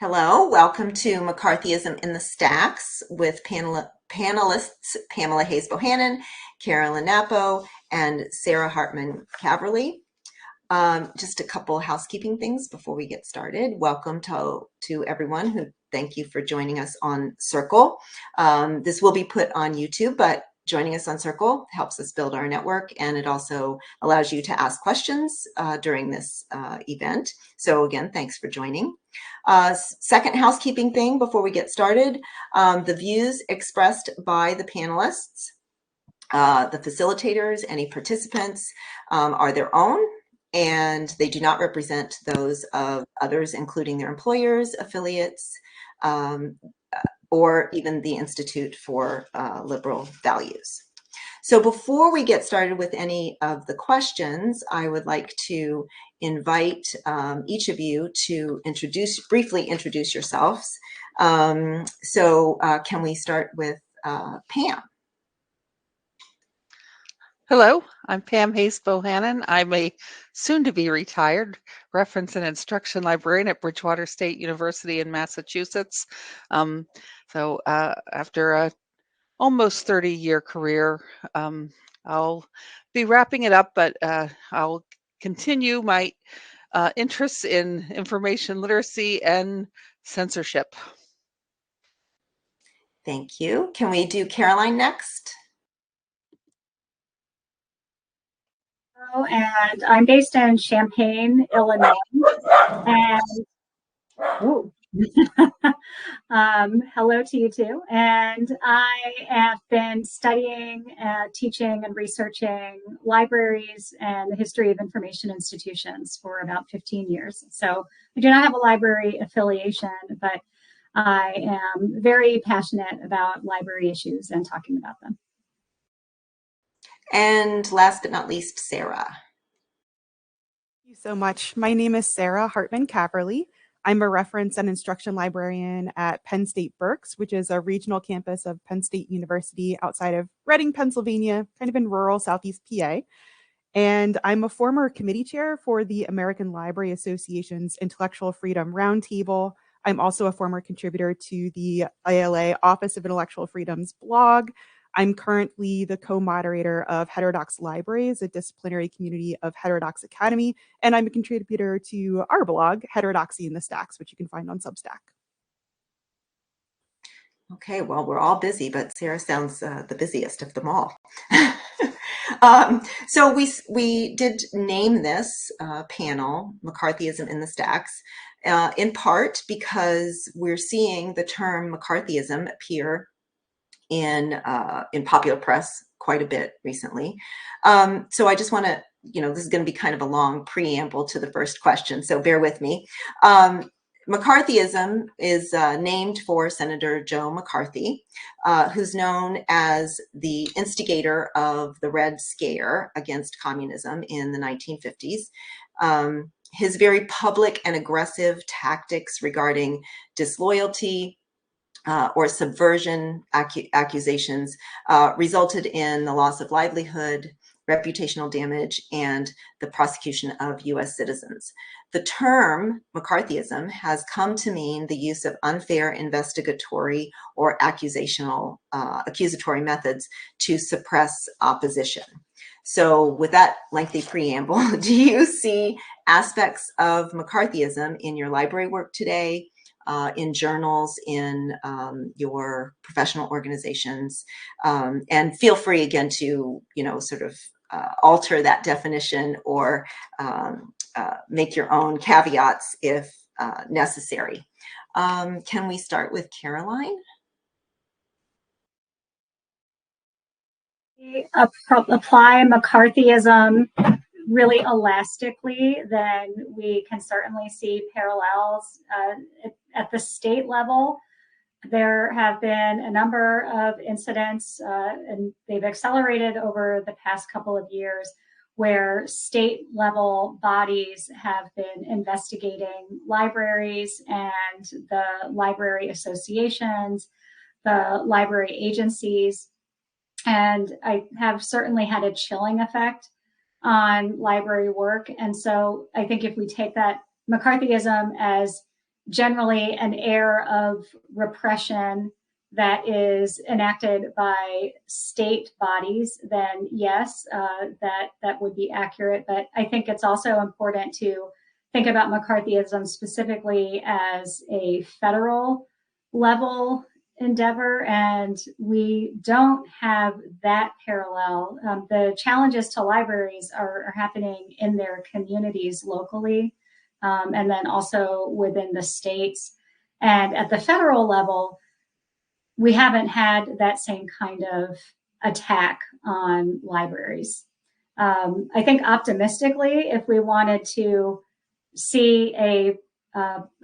Hello, welcome to McCarthyism in the Stacks with panelists Pamela Hayes Bohannon, Carolyn Napo, and Sarah Hartman Caverly. Just a couple housekeeping things before we get started. Welcome to everyone thank you for joining us on Circle. This will be put on YouTube, but joining us on Circle helps us build our network, and it also allows you to ask questions during this event. So again, thanks for joining. Second housekeeping thing before we get started, the views expressed by the panelists, the facilitators, any participants are their own, and they do not represent those of others, including their employers, affiliates, or even the Institute for Liberal Values. So before we get started with any of the questions, I would like to invite each of you to briefly introduce yourselves. Can we start with Pam? Hello, I'm Pam Hayes Bohannon. I'm a soon-to-be retired reference and instruction librarian at Bridgewater State University in Massachusetts. After a almost 30-year career, I'll be wrapping it up, but I'll continue my interests in information literacy and censorship. Thank you. Can we do Caroline next? And I'm based in Champaign, Illinois. And hello to you too. And I have been studying, teaching, and researching libraries and the history of information institutions for about 15 years. So I do not have a library affiliation, but I am very passionate about library issues and talking about them. And last but not least, Sarah. Thank you so much. My name is Sarah Hartman Caverly. I'm a reference and instruction librarian at Penn State Berks, which is a regional campus of Penn State University outside of Reading, Pennsylvania, kind of in rural Southeast PA. And I'm a former committee chair for the American Library Association's Intellectual Freedom Roundtable. I'm also a former contributor to the ILA Office of Intellectual Freedom's blog. I'm currently the co-moderator of Heterodox Libraries, a disciplinary community of Heterodox Academy, and I'm a contributor to our blog, Heterodoxy in the Stacks, which you can find on Substack. Okay, well, we're all busy, but Sarah sounds the busiest of them all. So we did name this panel McCarthyism in the Stacks, in part because we're seeing the term McCarthyism appear in popular press quite a bit recently. So I just want to, this is going to be kind of a long preamble to the first question, so bear with me. McCarthyism is named for Senator Joe McCarthy, who's known as the instigator of the Red Scare against communism in the 1950s. His very public and aggressive tactics regarding disloyalty, or subversion accusations resulted in the loss of livelihood, reputational damage, and the prosecution of U.S. citizens. The term McCarthyism has come to mean the use of unfair investigatory or accusatory methods to suppress opposition. So with that lengthy preamble, do you see aspects of McCarthyism in your library work today, in journals, in your professional organizations? And feel free again to, sort of alter that definition or make your own caveats if necessary. Can we start with Caroline? Apply McCarthyism really elastically, then we can certainly see parallels at the state level. There have been a number of incidents, and they've accelerated over the past couple of years, where state level bodies have been investigating libraries and the library associations, the library agencies, and I have certainly had a chilling effect on library work. And so I think if we take that McCarthyism as generally an air of repression that is enacted by state bodies, then yes, that would be accurate. But I think it's also important to think about McCarthyism specifically as a federal level endeavor, and we don't have that parallel. The challenges to libraries are happening in their communities locally, and then also within the states. And at the federal level, we haven't had that same kind of attack on libraries. I think optimistically, if we wanted to see a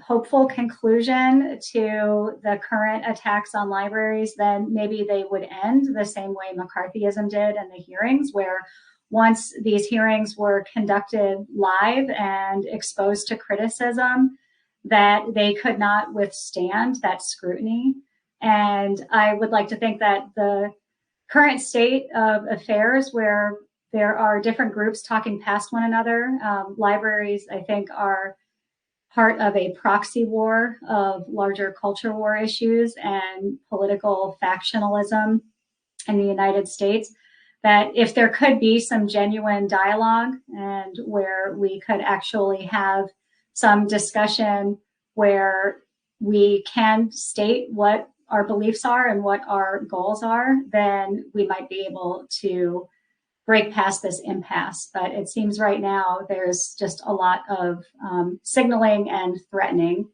hopeful conclusion to the current attacks on libraries, then maybe they would end the same way McCarthyism did in the hearings, where once these hearings were conducted live and exposed to criticism, that they could not withstand that scrutiny. And I would like to think that the current state of affairs, where there are different groups talking past one another, libraries, I think, are part of a proxy war of larger culture war issues and political factionalism in the United States, that if there could be some genuine dialogue and where we could actually have some discussion where we can state what our beliefs are and what our goals are, then we might be able to break past this impasse. But it seems right now there's just a lot of signaling and threatening.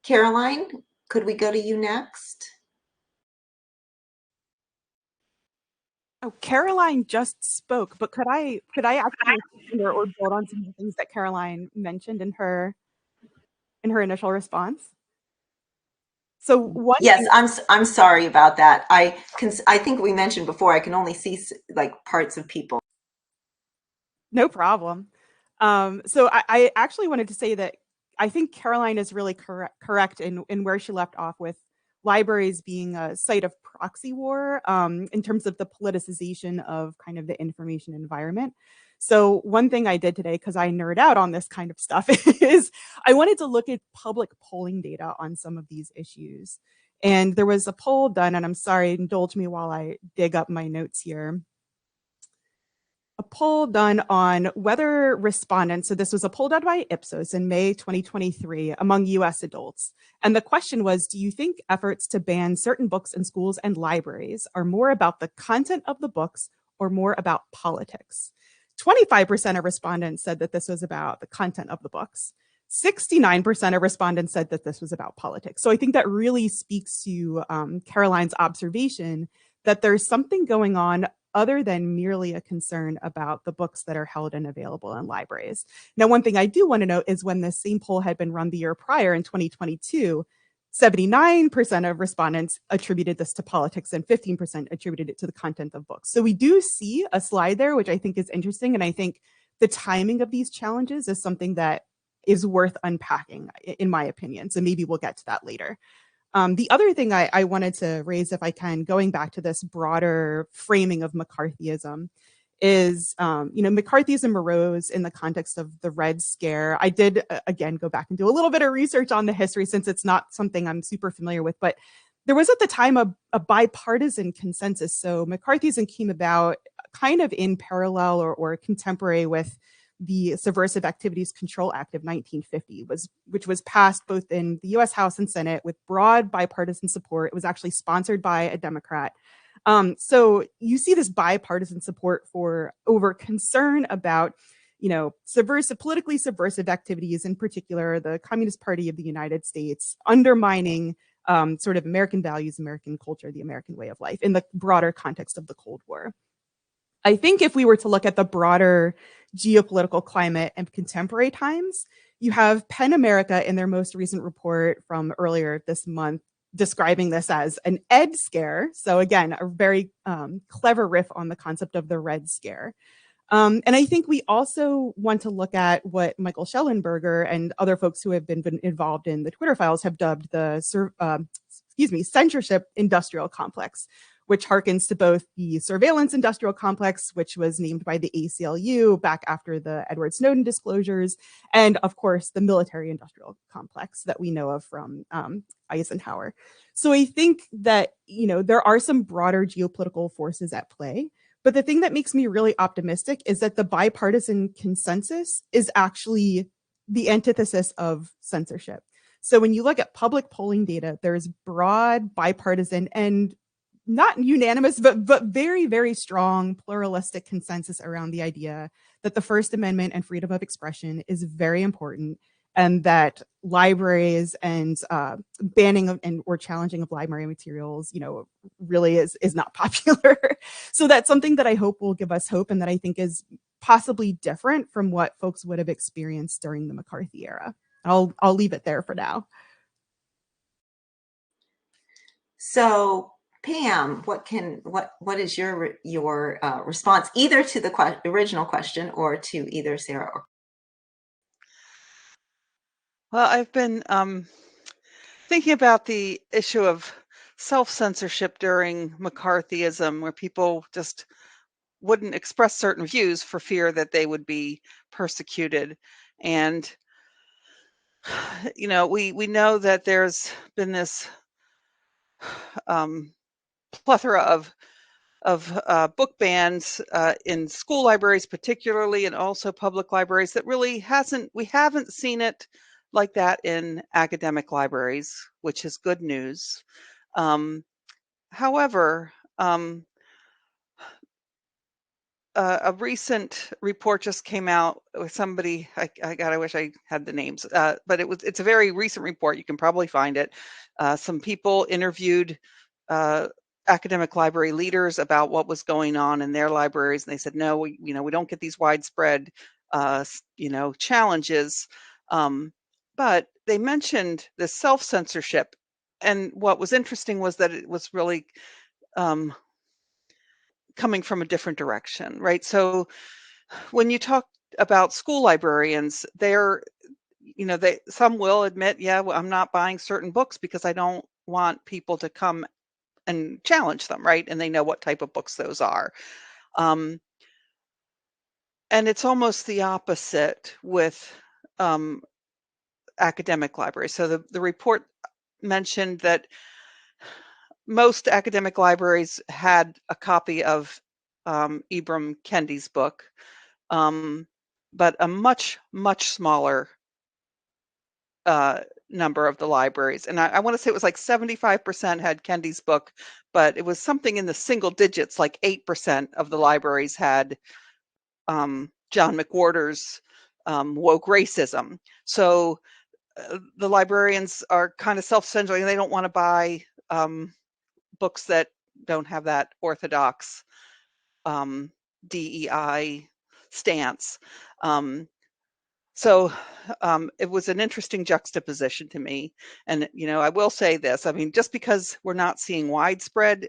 Caroline, could we go to you next? Oh, Caroline just spoke, but could I actually or build on some of the things that Caroline mentioned in her initial response? So one Yes, I'm sorry about that. I think we mentioned before, I can only see like parts of people. No problem. So I actually wanted to say that I think Caroline is really correct in where she left off with libraries being a site of proxy war in terms of the politicization of kind of the information environment. So one thing I did today, because I nerd out on this kind of stuff, is I wanted to look at public polling data on some of these issues. And there was a poll done, and I'm sorry, indulge me while I dig up my notes here. A poll done on whether respondents, so this was a poll done by Ipsos in May 2023 among US adults. And the question was, do you think efforts to ban certain books in schools and libraries are more about the content of the books or more about politics? 25% of respondents said that this was about the content of the books. 69% of respondents said that this was about politics. So I think that really speaks to Caroline's observation that there's something going on other than merely a concern about the books that are held and available in libraries. Now, one thing I do want to note is when this same poll had been run the year prior in 2022, 79% of respondents attributed this to politics and 15% attributed it to the content of books. So we do see a slide there, which I think is interesting. And I think the timing of these challenges is something that is worth unpacking, in my opinion. So maybe we'll get to that later. The other thing I wanted to raise, if I can, going back to this broader framing of McCarthyism, is, McCarthyism arose in the context of the Red Scare. I did, again, go back and do a little bit of research on the history since it's not something I'm super familiar with, but there was at the time a bipartisan consensus. So McCarthyism came about kind of in parallel or contemporary with the Subversive Activities Control Act of 1950, which was passed both in the US House and Senate with broad bipartisan support. It was actually sponsored by a Democrat. So you see this bipartisan support over concern about, politically subversive activities, in particular, the Communist Party of the United States undermining sort of American values, American culture, the American way of life in the broader context of the Cold War. I think if we were to look at the broader geopolitical climate and contemporary times, you have PEN America in their most recent report from earlier this month describing this as an Ed scare. So again, a very clever riff on the concept of the Red Scare. And I think we also want to look at what Michael Schellenberger and other folks who have been involved in the Twitter files have dubbed the censorship industrial complex, which harkens to both the surveillance industrial complex, which was named by the ACLU back after the Edward Snowden disclosures, and of course the military industrial complex that we know of from Eisenhower. So I think that, you know, there are some broader geopolitical forces at play. But the thing that makes me really optimistic is that the bipartisan consensus is actually the antithesis of censorship. So when you look at public polling data, there's broad bipartisan and not unanimous, but very, very strong pluralistic consensus around the idea that the First Amendment and freedom of expression is very important, and that libraries and banning of, and or challenging of library materials, you know, really is not popular. So that's something that I hope will give us hope, and that I think is possibly different from what folks would have experienced during the McCarthy era. I'll leave it there for now. So Pam, what is your response either to the original question or to either Sarah or? Well, I've been thinking about the issue of self-censorship during McCarthyism, where people just wouldn't express certain views for fear that they would be persecuted. And, you know, we know that there's been this plethora of book bans in school libraries particularly, and also public libraries, that really we haven't seen it like that in academic libraries, which is good news. However, a recent report just came out with somebody, I wish I had the names, but it's a very recent report. You can probably find it. Some people interviewed academic library leaders about what was going on in their libraries, and they said, no, we don't get these widespread challenges, but they mentioned the self-censorship, and what was interesting was that it was really coming from a different direction, right? So when you talk about school librarians, some will admit, yeah, well, I'm not buying certain books because I don't want people to come and challenge them, right? And they know what type of books those are. And it's almost the opposite with academic libraries. So the report mentioned that most academic libraries had a copy of Ibram Kendi's book, but a much, much smaller number of the libraries. And I want to say it was like 75% had Kendi's book, but it was something in the single digits, like 8% of the libraries had John McWhorter's Woke Racism. So the librarians are kind of self-censoring. They don't want to buy books that don't have that orthodox DEI stance. So it was an interesting juxtaposition to me. And, I will say this, I mean, just because we're not seeing widespread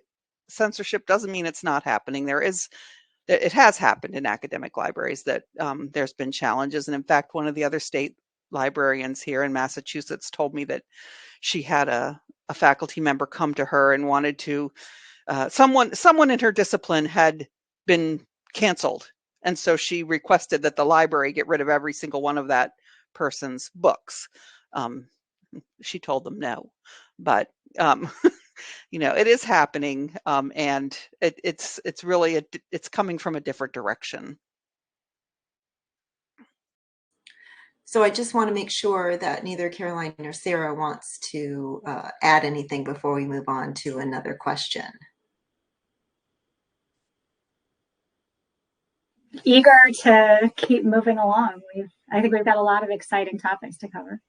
censorship doesn't mean it's not happening. It has happened in academic libraries that there's been challenges. And in fact, one of the other state librarians here in Massachusetts told me that she had a faculty member come to her and wanted to, someone in her discipline had been canceled. And so she requested that the library get rid of every single one of that person's books. She told them no, but it is happening, and it's really it's coming from a different direction. So I just want to make sure that neither Caroline nor Sarah wants to add anything before we move on to another question. Eager to keep moving along. I think we've got a lot of exciting topics to cover.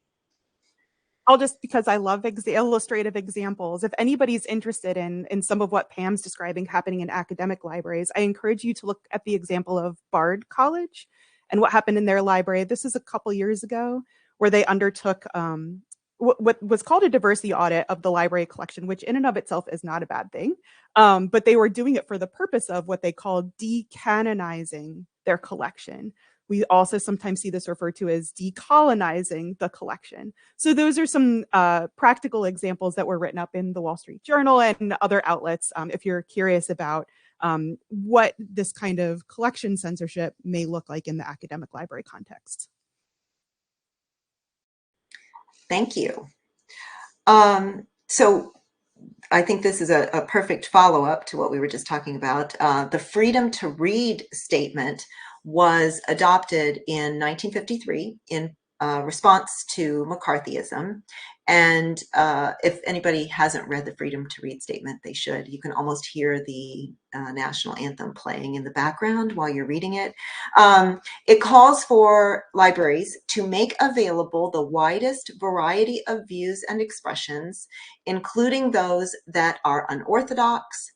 I'll just, because I love illustrative examples, if anybody's interested in some of what Pam's describing happening in academic libraries, I encourage you to look at the example of Bard College and what happened in their library. This is a couple years ago, where they undertook what was called a diversity audit of the library collection, which in and of itself is not a bad thing. But they were doing it for the purpose of what they called decanonizing their collection, We also sometimes see this referred to as decolonizing the collection. So those are some practical examples that were written up in the Wall Street Journal and other outlets if you're curious about what this kind of collection censorship may look like in the academic library context. Thank you. So I think this is a perfect follow-up to what we were just talking about. The freedom to read statement was adopted in 1953 in response to McCarthyism. And if anybody hasn't read the freedom to read statement, they should. You can almost hear the national anthem playing in the background while you're reading it. It calls for libraries to make available the widest variety of views and expressions, including those that are unorthodox,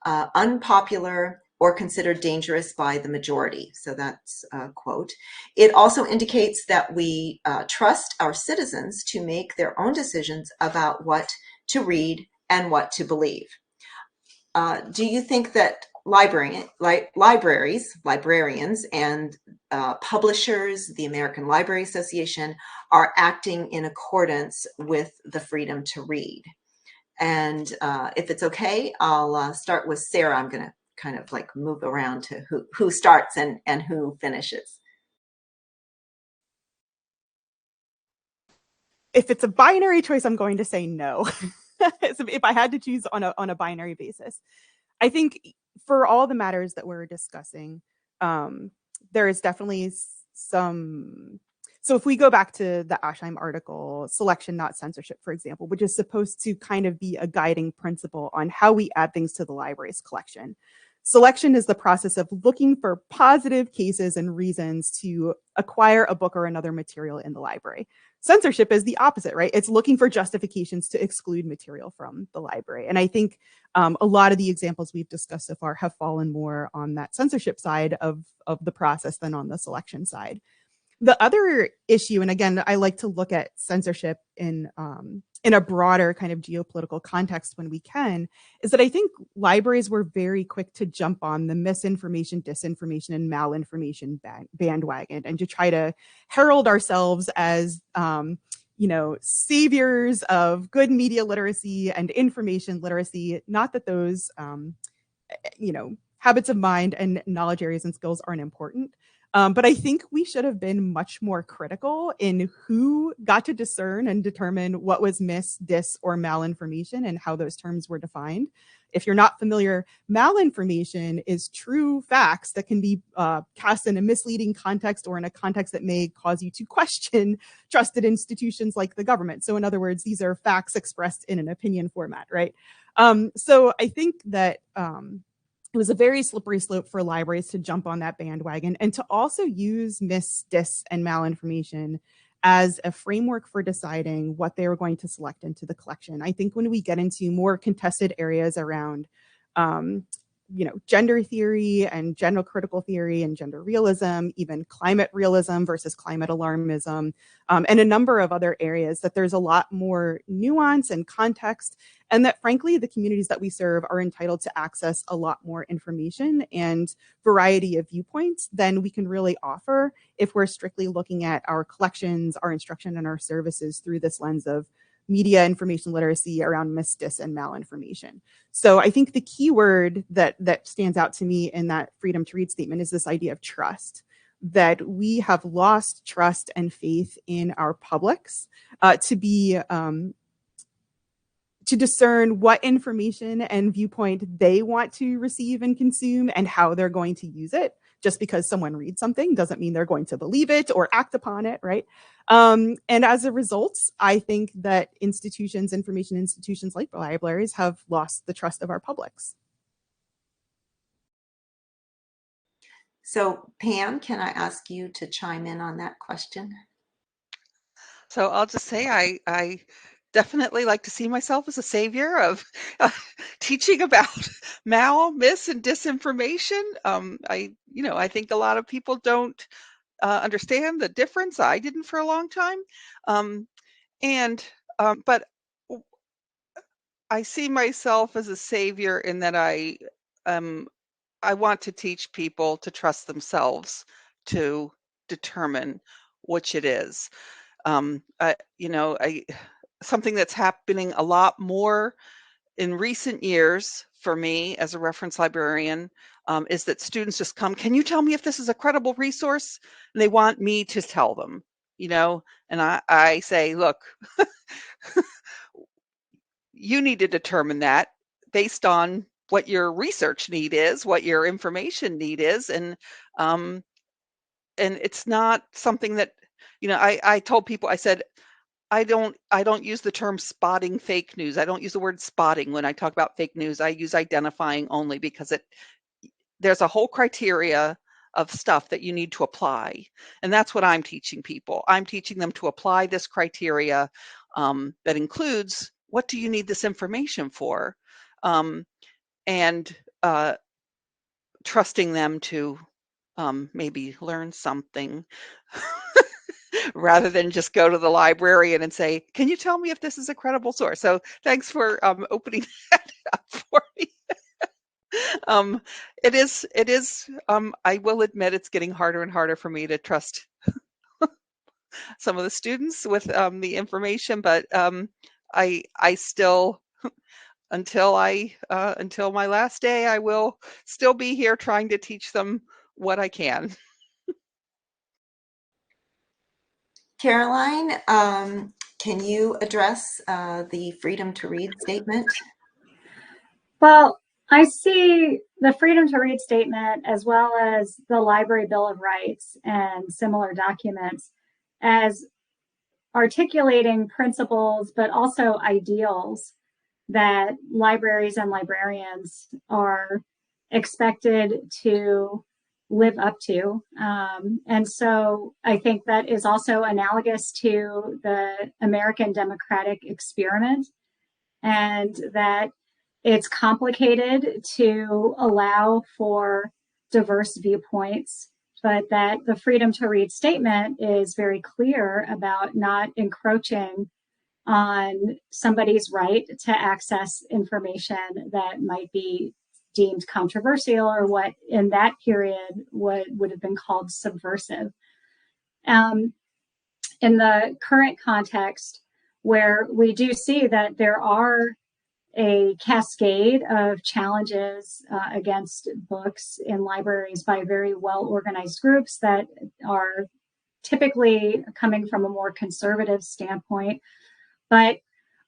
unpopular, or considered dangerous by the majority. So that's a quote. It also indicates that we trust our citizens to make their own decisions about what to read and what to believe. Do you think that librarians, and publishers, the American Library Association, are acting in accordance with the freedom to read? And if it's okay, I'll start with Sarah. I'm going to kind of like move around to who starts and who finishes. If it's a binary choice, I'm going to say no. So if I had to choose on a binary basis, I think for all the matters that we're discussing, there is definitely some. So if we go back to the Ashheim article, selection, not censorship, for example, which is supposed to kind of be a guiding principle on how we add things to the library's collection. Selection is the process of looking for positive cases and reasons to acquire a book or another material in the library. Censorship is the opposite, right? It's looking for justifications to exclude material from the library. And I think a lot of the examples we've discussed so far have fallen more on that censorship side of the process than on the selection side. The other issue, and again, I like to look at censorship in a broader kind of geopolitical context when we can, is that I think libraries were very quick to jump on the misinformation, disinformation, and malinformation bandwagon, and to try to herald ourselves as saviors of good media literacy and information literacy. Not that those habits of mind and knowledge areas and skills aren't important. But I think we should have been much more critical in who got to discern and determine what was mis, dis, or malinformation and how those terms were defined. If you're not familiar, malinformation is true facts that can be cast in a misleading context or in a context that may cause you to question trusted institutions like the government. So in other words, these are facts expressed in an opinion format, right? So I think that it was a very slippery slope for libraries to jump on that bandwagon and to also use mis, dis, and malinformation as a framework for deciding what they were going to select into the collection. I think when we get into more contested areas around gender theory and gender critical theory and gender realism, even climate realism versus climate alarmism, and a number of other areas, that there's a lot more nuance and context, and that frankly, the communities that we serve are entitled to access a lot more information and variety of viewpoints than we can really offer if we're strictly looking at our collections, our instruction, and our services through this lens of media information literacy around mis, dis, and malinformation. So I think the key word that stands out to me in that freedom to read statement is this idea of trust, that we have lost trust and faith in our publics to discern what information and viewpoint they want to receive and consume and how they're going to use it. Just because someone reads something doesn't mean they're going to believe it or act upon it, right? And as a result, I think that information institutions like libraries have lost the trust of our publics. So Pam, can I ask you to chime in on that question? So I'll just say I definitely like to see myself as a savior of teaching about mis, and disinformation. I think a lot of people don't understand the difference. I didn't for a long time. But I see myself as a savior in that I want to teach people to trust themselves to determine which it is. Something that's happening a lot more in recent years for me as a reference librarian is that students just come, can you tell me if this is a credible resource? And they want me to tell them, and I say, look, you need to determine that based on what your research need is, what your information need is. And it's not something that, I told people, I said, I don't use the term spotting fake news. I don't use the word spotting when I talk about fake news. I use identifying only, because there's a whole criteria of stuff that you need to apply. And that's what I'm teaching people. I'm teaching them to apply this criteria that includes, what do you need this information for? And trusting them to maybe learn something rather than just go to the librarian and say, can you tell me if this is a credible source? So thanks for opening that up for me. It is, I will admit, it's getting harder and harder for me to trust some of the students with the information, but I still, until my last day, I will still be here trying to teach them what I can. Caroline, can you address the freedom to read statement? Well, I see the freedom to read statement, as well as the Library Bill of Rights and similar documents, as articulating principles, but also ideals that libraries and librarians are expected to live up to. And so I think that is also analogous to the American democratic experiment, and that it's complicated to allow for diverse viewpoints, but that the freedom to read statement is very clear about not encroaching on somebody's right to access information that might be deemed controversial, or what in that period would have been called subversive. In the current context, where we do see that there are a cascade of challenges against books in libraries by very well organized groups that are typically coming from a more conservative standpoint. But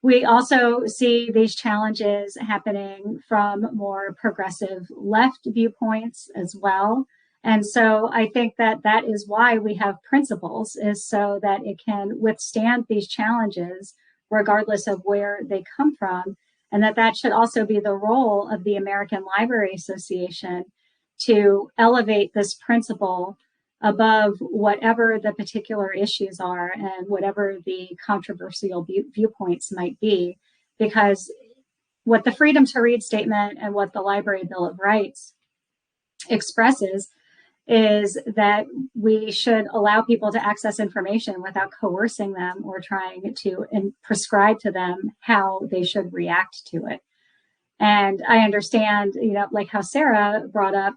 we also see these challenges happening from more progressive left viewpoints as well. And so I think that that is why we have principles, is so that it can withstand these challenges regardless of where they come from. And that should also be the role of the American Library Association, to elevate this principle above whatever the particular issues are and whatever the controversial viewpoints might be. Because what the freedom to read statement and what the Library Bill of Rights expresses is that we should allow people to access information without coercing them or trying to prescribe to them how they should react to it. And I understand, like how Sarah brought up,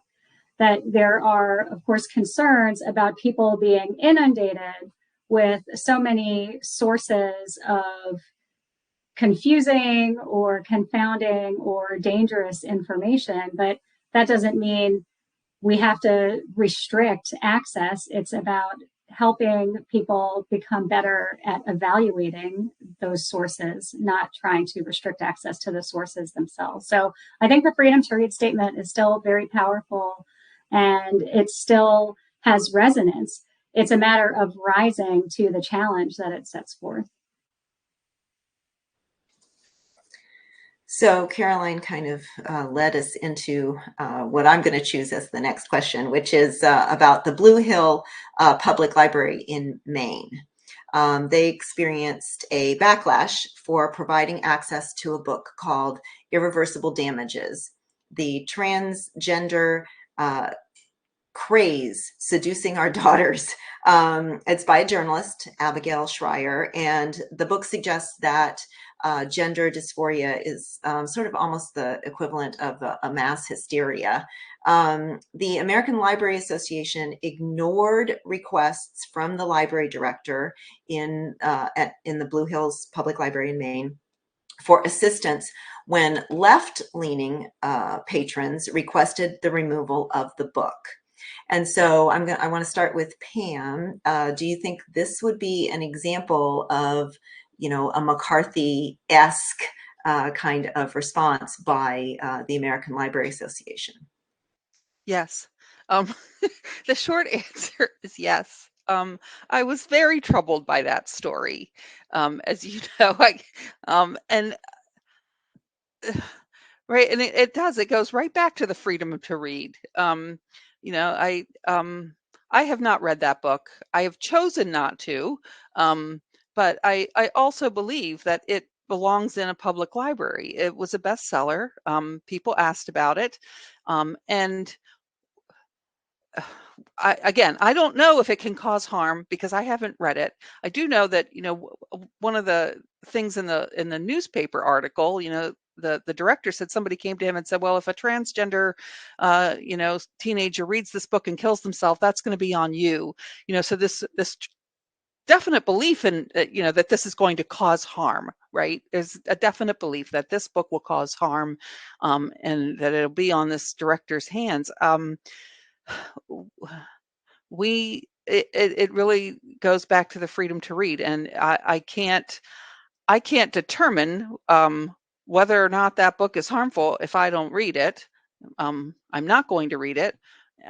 that there are, of course, concerns about people being inundated with so many sources of confusing or confounding or dangerous information. But that doesn't mean we have to restrict access. It's about helping people become better at evaluating those sources, not trying to restrict access to the sources themselves. So I think the freedom to read statement is still very powerful, and it still has resonance. It's a matter of rising to the challenge that it sets forth. So Caroline kind of led us into what I'm going to choose as the next question, which is about the Blue Hill Public Library in Maine. They experienced a backlash for providing access to a book called Irreversible Damages: The Transgender Craze Seducing Our Daughters. It's by a journalist, Abigail Schreier, and the book suggests that gender dysphoria is sort of almost the equivalent of a mass hysteria. The American Library Association ignored requests from the library director in the Blue Hills Public Library in Maine for assistance when left-leaning patrons requested the removal of the book. And so I want to start with Pam. Do you think this would be an example of, a McCarthy-esque kind of response by the American Library Association? Yes. The short answer is yes. I was very troubled by that story, as you know. And right, and it goes right back to the freedom to read. I have not read that book. I have chosen not to, but I also believe that it belongs in a public library. It was a bestseller. People asked about it, and I don't know if it can cause harm because I haven't read it. I do know that, one of the things in the newspaper article, the director said somebody came to him and said, well, if a transgender, teenager reads this book and kills themselves, that's going to be on you. So this definite belief in, that this is going to cause harm, right? There's a definite belief that this book will cause harm, and that it'll be on this director's hands. It really goes back to the freedom to read, and I can't determine whether or not that book is harmful if I don't read it. I'm not going to read it,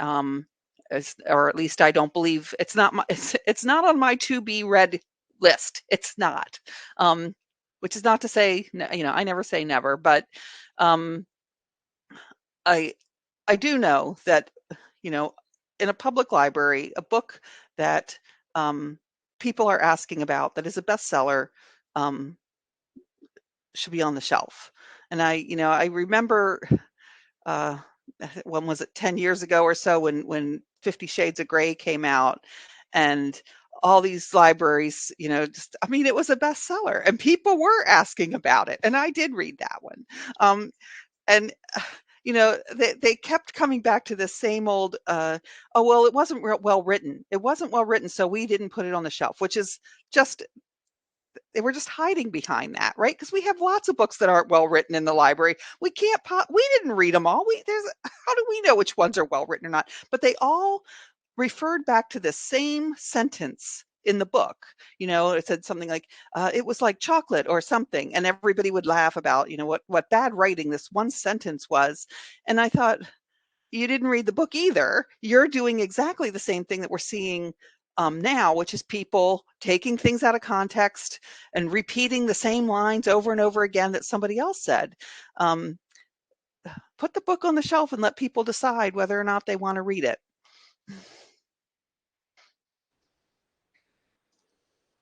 or at least I don't believe it's not on my to be read list. It's not, which is not to say, I never say never, but I do know that, in a public library, a book that people are asking about that is a bestseller should be on the shelf. And I remember, when was it, 10 years ago or so, when 50 Shades of Grey came out, and all these libraries, it was a bestseller and people were asking about it. And I did read that one. And they kept coming back to the same old, oh, well, it wasn't well written. It wasn't well written, so we didn't put it on the shelf, which is just, they were just hiding behind that, right? Because we have lots of books that aren't well written in the library. We didn't read them all. How do we know which ones are well written or not? But they all referred back to the same sentence in the book. It said something like, it was like chocolate or something, and everybody would laugh about, what bad writing this one sentence was. And I thought, you didn't read the book either. You're doing exactly the same thing that we're seeing now, which is people taking things out of context and repeating the same lines over and over again that somebody else said. Put the book on the shelf and let people decide whether or not they want to read it.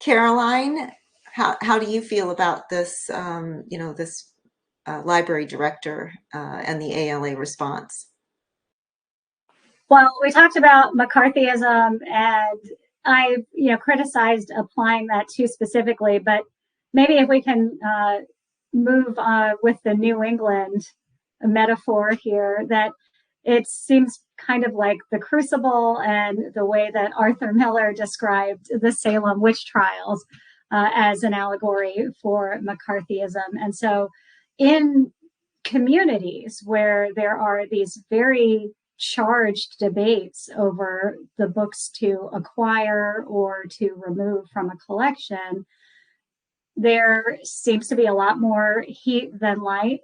Caroline, how do you feel about this, this library director and the ALA response? Well, we talked about McCarthyism, and I, criticized applying that too specifically, but maybe if we can move with the New England metaphor here, that it seems kind of like the Crucible and the way that Arthur Miller described the Salem witch trials as an allegory for McCarthyism. And so in communities where there are these very charged debates over the books to acquire or to remove from a collection, there seems to be a lot more heat than light.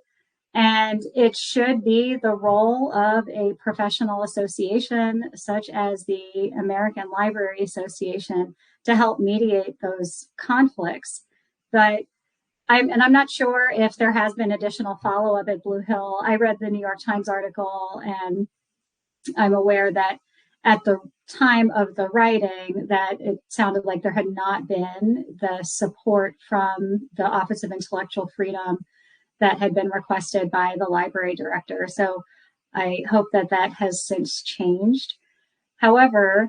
And it should be the role of a professional association such as the American Library Association to help mediate those conflicts. But I'm not sure if there has been additional follow-up at Blue Hill. I read the New York Times article, and I'm aware that at the time of the writing that it sounded like there had not been the support from the Office of Intellectual Freedom that had been requested by the library director. So I hope that that has since changed. However,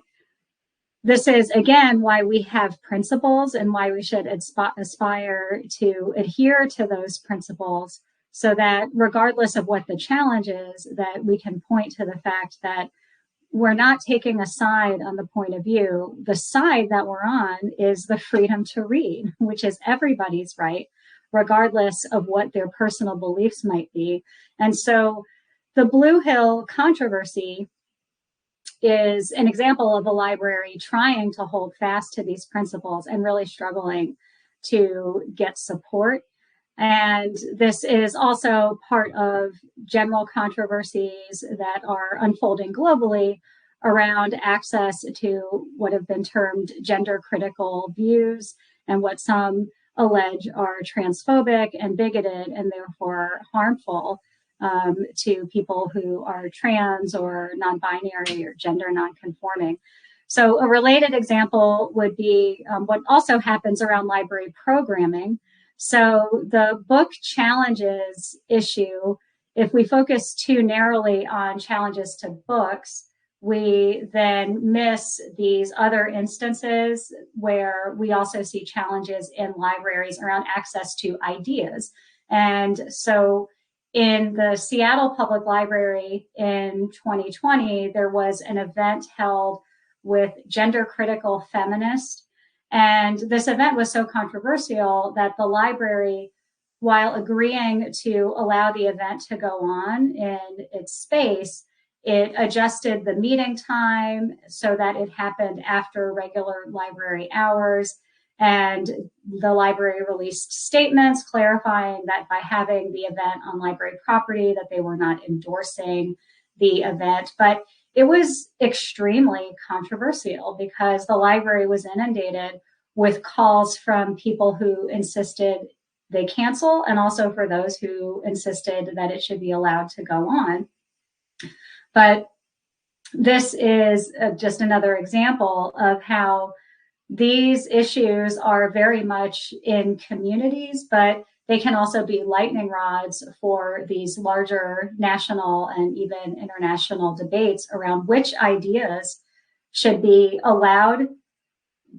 this is, again, why we have principles and why we should aspire to adhere to those principles, so that regardless of what the challenge is, that we can point to the fact that we're not taking a side on the point of view. The side that we're on is the freedom to read, which is everybody's right, regardless of what their personal beliefs might be. And so the Blue Hill controversy is an example of a library trying to hold fast to these principles and really struggling to get support. And this is also part of general controversies that are unfolding globally around access to what have been termed gender critical views, and what some allege are transphobic and bigoted and therefore harmful to people who are trans or non-binary or gender non-conforming. So a related example would be what also happens around library programming. So the book challenges issue, if we focus too narrowly on challenges to books, we then miss these other instances where we also see challenges in libraries around access to ideas. And so in the Seattle Public Library in 2020, there was an event held with gender critical feminists. And this event was so controversial that the library, while agreeing to allow the event to go on in its space, it adjusted the meeting time so that it happened after regular library hours. And the library released statements clarifying that by having the event on library property, that they were not endorsing the event. But it was extremely controversial because the library was inundated with calls from people who insisted they cancel, and also for those who insisted that it should be allowed to go on. But this is just another example of how these issues are very much in communities, but they can also be lightning rods for these larger national and even international debates around which ideas should be allowed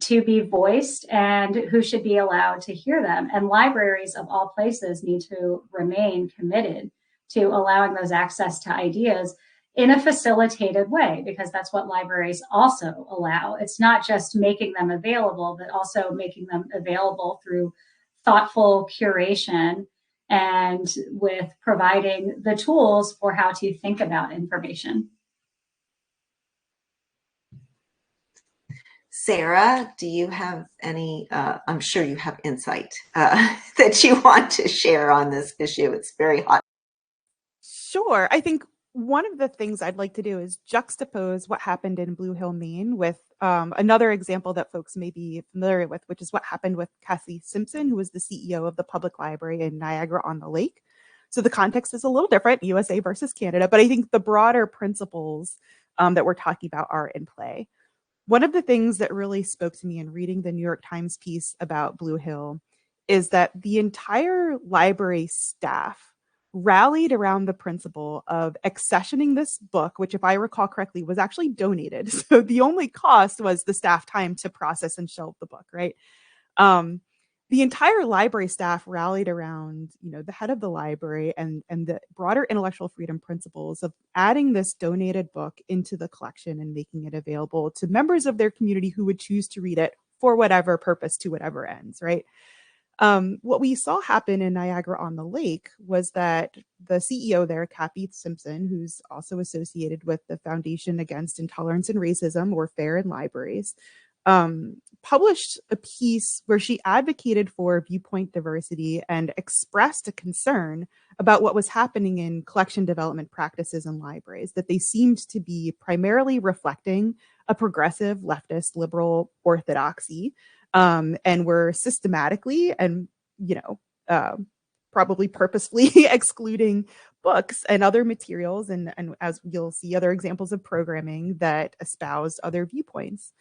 to be voiced and who should be allowed to hear them. And libraries of all places need to remain committed to allowing those access to ideas in a facilitated way, because that's what libraries also allow. It's not just making them available, but also making them available through thoughtful curation and with providing the tools for how to think about information. Sarah, do you have any, I'm sure you have insight that you want to share on this issue. It's very hot. Sure. I think one of the things I'd like to do is juxtapose what happened in Blue Hill, Maine with another example that folks may be familiar with, which is what happened with Kathy Simpson, who was the CEO of the public library in Niagara-on-the-Lake. So the context is a little different, USA versus Canada, but I think the broader principles that we're talking about are in play. One of the things that really spoke to me in reading the New York Times piece about Blue Hill is that the entire library staff rallied around the principle of accessioning this book, which, if I recall correctly, was actually donated. So the only cost was the staff time to process and shelve the book, right? The entire library staff rallied around, the head of the library and the broader intellectual freedom principles of adding this donated book into the collection and making it available to members of their community who would choose to read it for whatever purpose to whatever ends, right? What we saw happen in Niagara-on-the-Lake was that the CEO there, Kathy Simpson, who's also associated with the Foundation Against Intolerance and Racism, or FAIR in Libraries, published a piece where she advocated for viewpoint diversity and expressed a concern about what was happening in collection development practices in libraries, that they seemed to be primarily reflecting a progressive, leftist, liberal orthodoxy, and were systematically and, probably purposefully excluding books and other materials, and as you'll see, other examples of programming that espoused other viewpoints.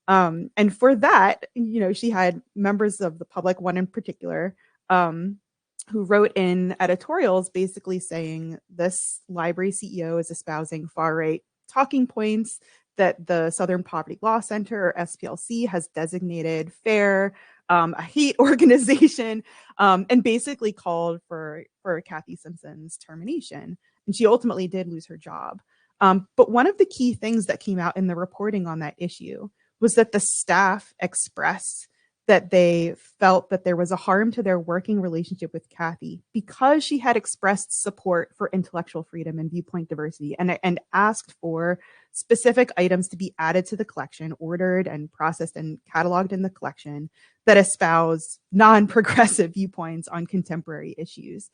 And for that, she had members of the public, one in particular, who wrote in editorials basically saying this library CEO is espousing far-right talking points that the Southern Poverty Law Center, or SPLC, has designated FAIR a hate organization, and basically called for Kathy Simpson's termination. And she ultimately did lose her job. But one of the key things that came out in the reporting on that issue was that the staff expressed that they felt that there was a harm to their working relationship with Kathy because she had expressed support for intellectual freedom and viewpoint diversity, and asked for specific items to be added to the collection, ordered and processed and cataloged in the collection, that espouse non-progressive viewpoints on contemporary issues.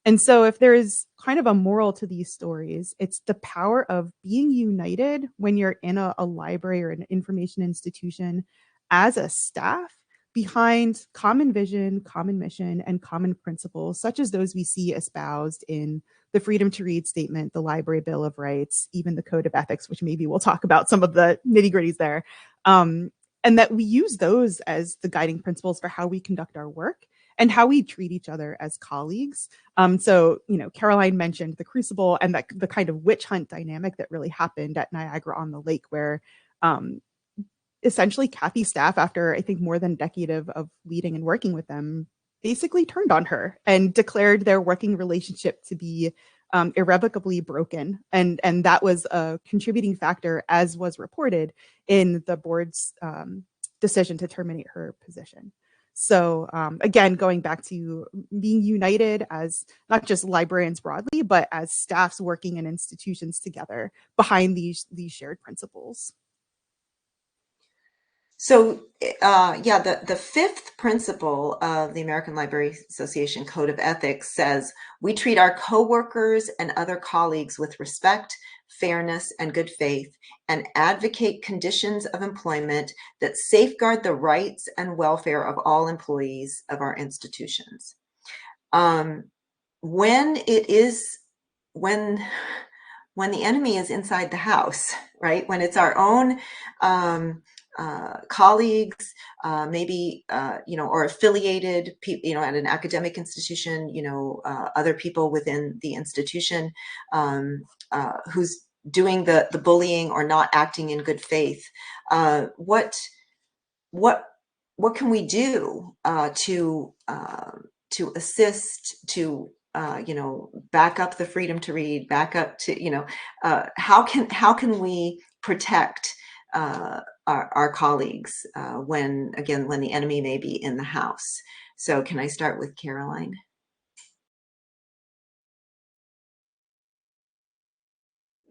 And so if there is kind of a moral to these stories, it's the power of being united when you're in a library or an information institution as a staff behind common vision, common mission, and common principles, such as those we see espoused in the Freedom to Read Statement, the Library Bill of Rights, even the Code of Ethics, which maybe we'll talk about some of the nitty-gritties there. And that we use those as the guiding principles for how we conduct our work and how we treat each other as colleagues. So, Caroline mentioned the Crucible and the kind of witch hunt dynamic that really happened at Niagara-on-the-Lake, where essentially Kathy's staff, after I think more than a decade of leading and working with them, basically turned on her and declared their working relationship to be irrevocably broken. And that was a contributing factor, as was reported in the board's decision to terminate her position. So again, going back to being united as not just librarians broadly, but as staffs working in institutions together behind these shared principles. So the fifth principle of the American Library Association Code of Ethics says, we treat our coworkers and other colleagues with respect, fairness, and good faith, and advocate conditions of employment that safeguard the rights and welfare of all employees of our institutions. When the enemy is inside the house, right? When it's our own colleagues, maybe, or affiliated people, at an academic institution, other people within the institution who's doing the bullying or not acting in good faith. What can we do to assist, to back up the freedom to read, back up to, how can we protect our colleagues when the enemy may be in the house? So can I start with Caroline?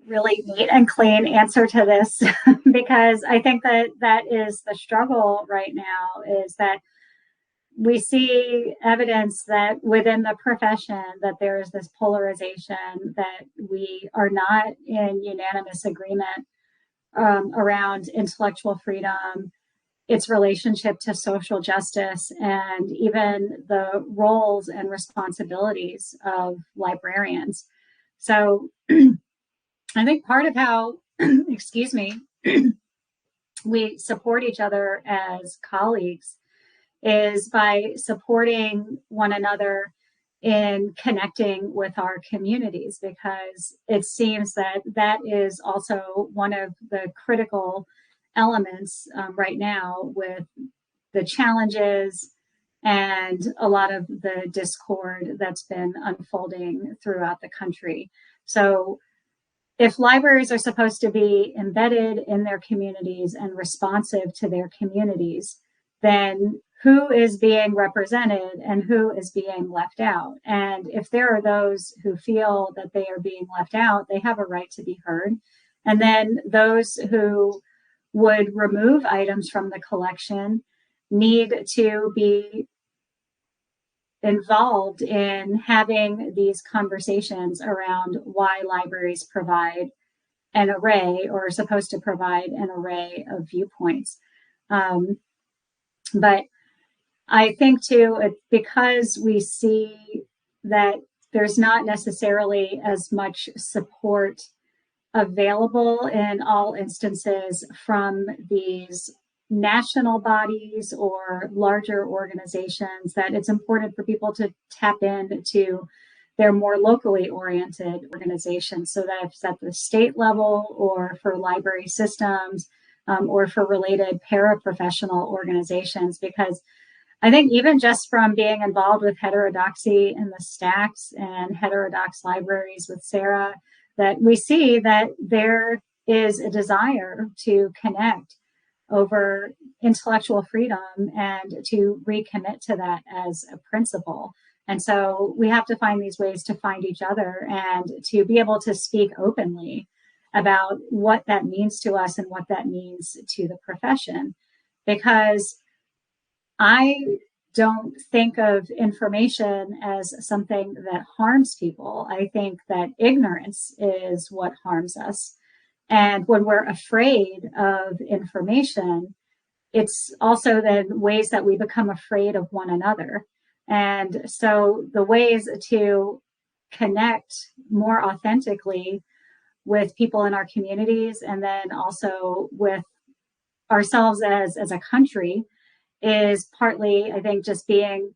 Really neat and clean answer to this, because I think that is the struggle right now, is that we see evidence that within the profession that there is this polarization, that we are not in unanimous agreement around intellectual freedom, its relationship to social justice, and even the roles and responsibilities of librarians. So I think part of how, excuse me, we support each other as colleagues is by supporting one another in connecting with our communities, because it seems that is also one of the critical elements right now with the challenges and a lot of the discord that's been unfolding throughout the country. So if libraries are supposed to be embedded in their communities and responsive to their communities, then who is being represented and who is being left out? And if there are those who feel that they are being left out, they have a right to be heard. And then those who would remove items from the collection need to be involved in having these conversations around why libraries provide an array, or are supposed to provide an array of viewpoints. But I think too, because we see that there's not necessarily as much support available in all instances from these national bodies or larger organizations, that it's important for people to tap into they're more locally oriented organizations. So that if it's at the state level or for library systems or for related paraprofessional organizations, because I think even just from being involved with heterodoxy in the stacks and heterodox libraries with Sarah, that we see that there is a desire to connect over intellectual freedom and to recommit to that as a principle. And so we have to find these ways to find each other and to be able to speak openly about what that means to us and what that means to the profession. Because I don't think of information as something that harms people. I think that ignorance is what harms us. And when we're afraid of information, it's also then ways that we become afraid of one another. And so the ways to connect more authentically with people in our communities and then also with ourselves as a country is partly, I think, just being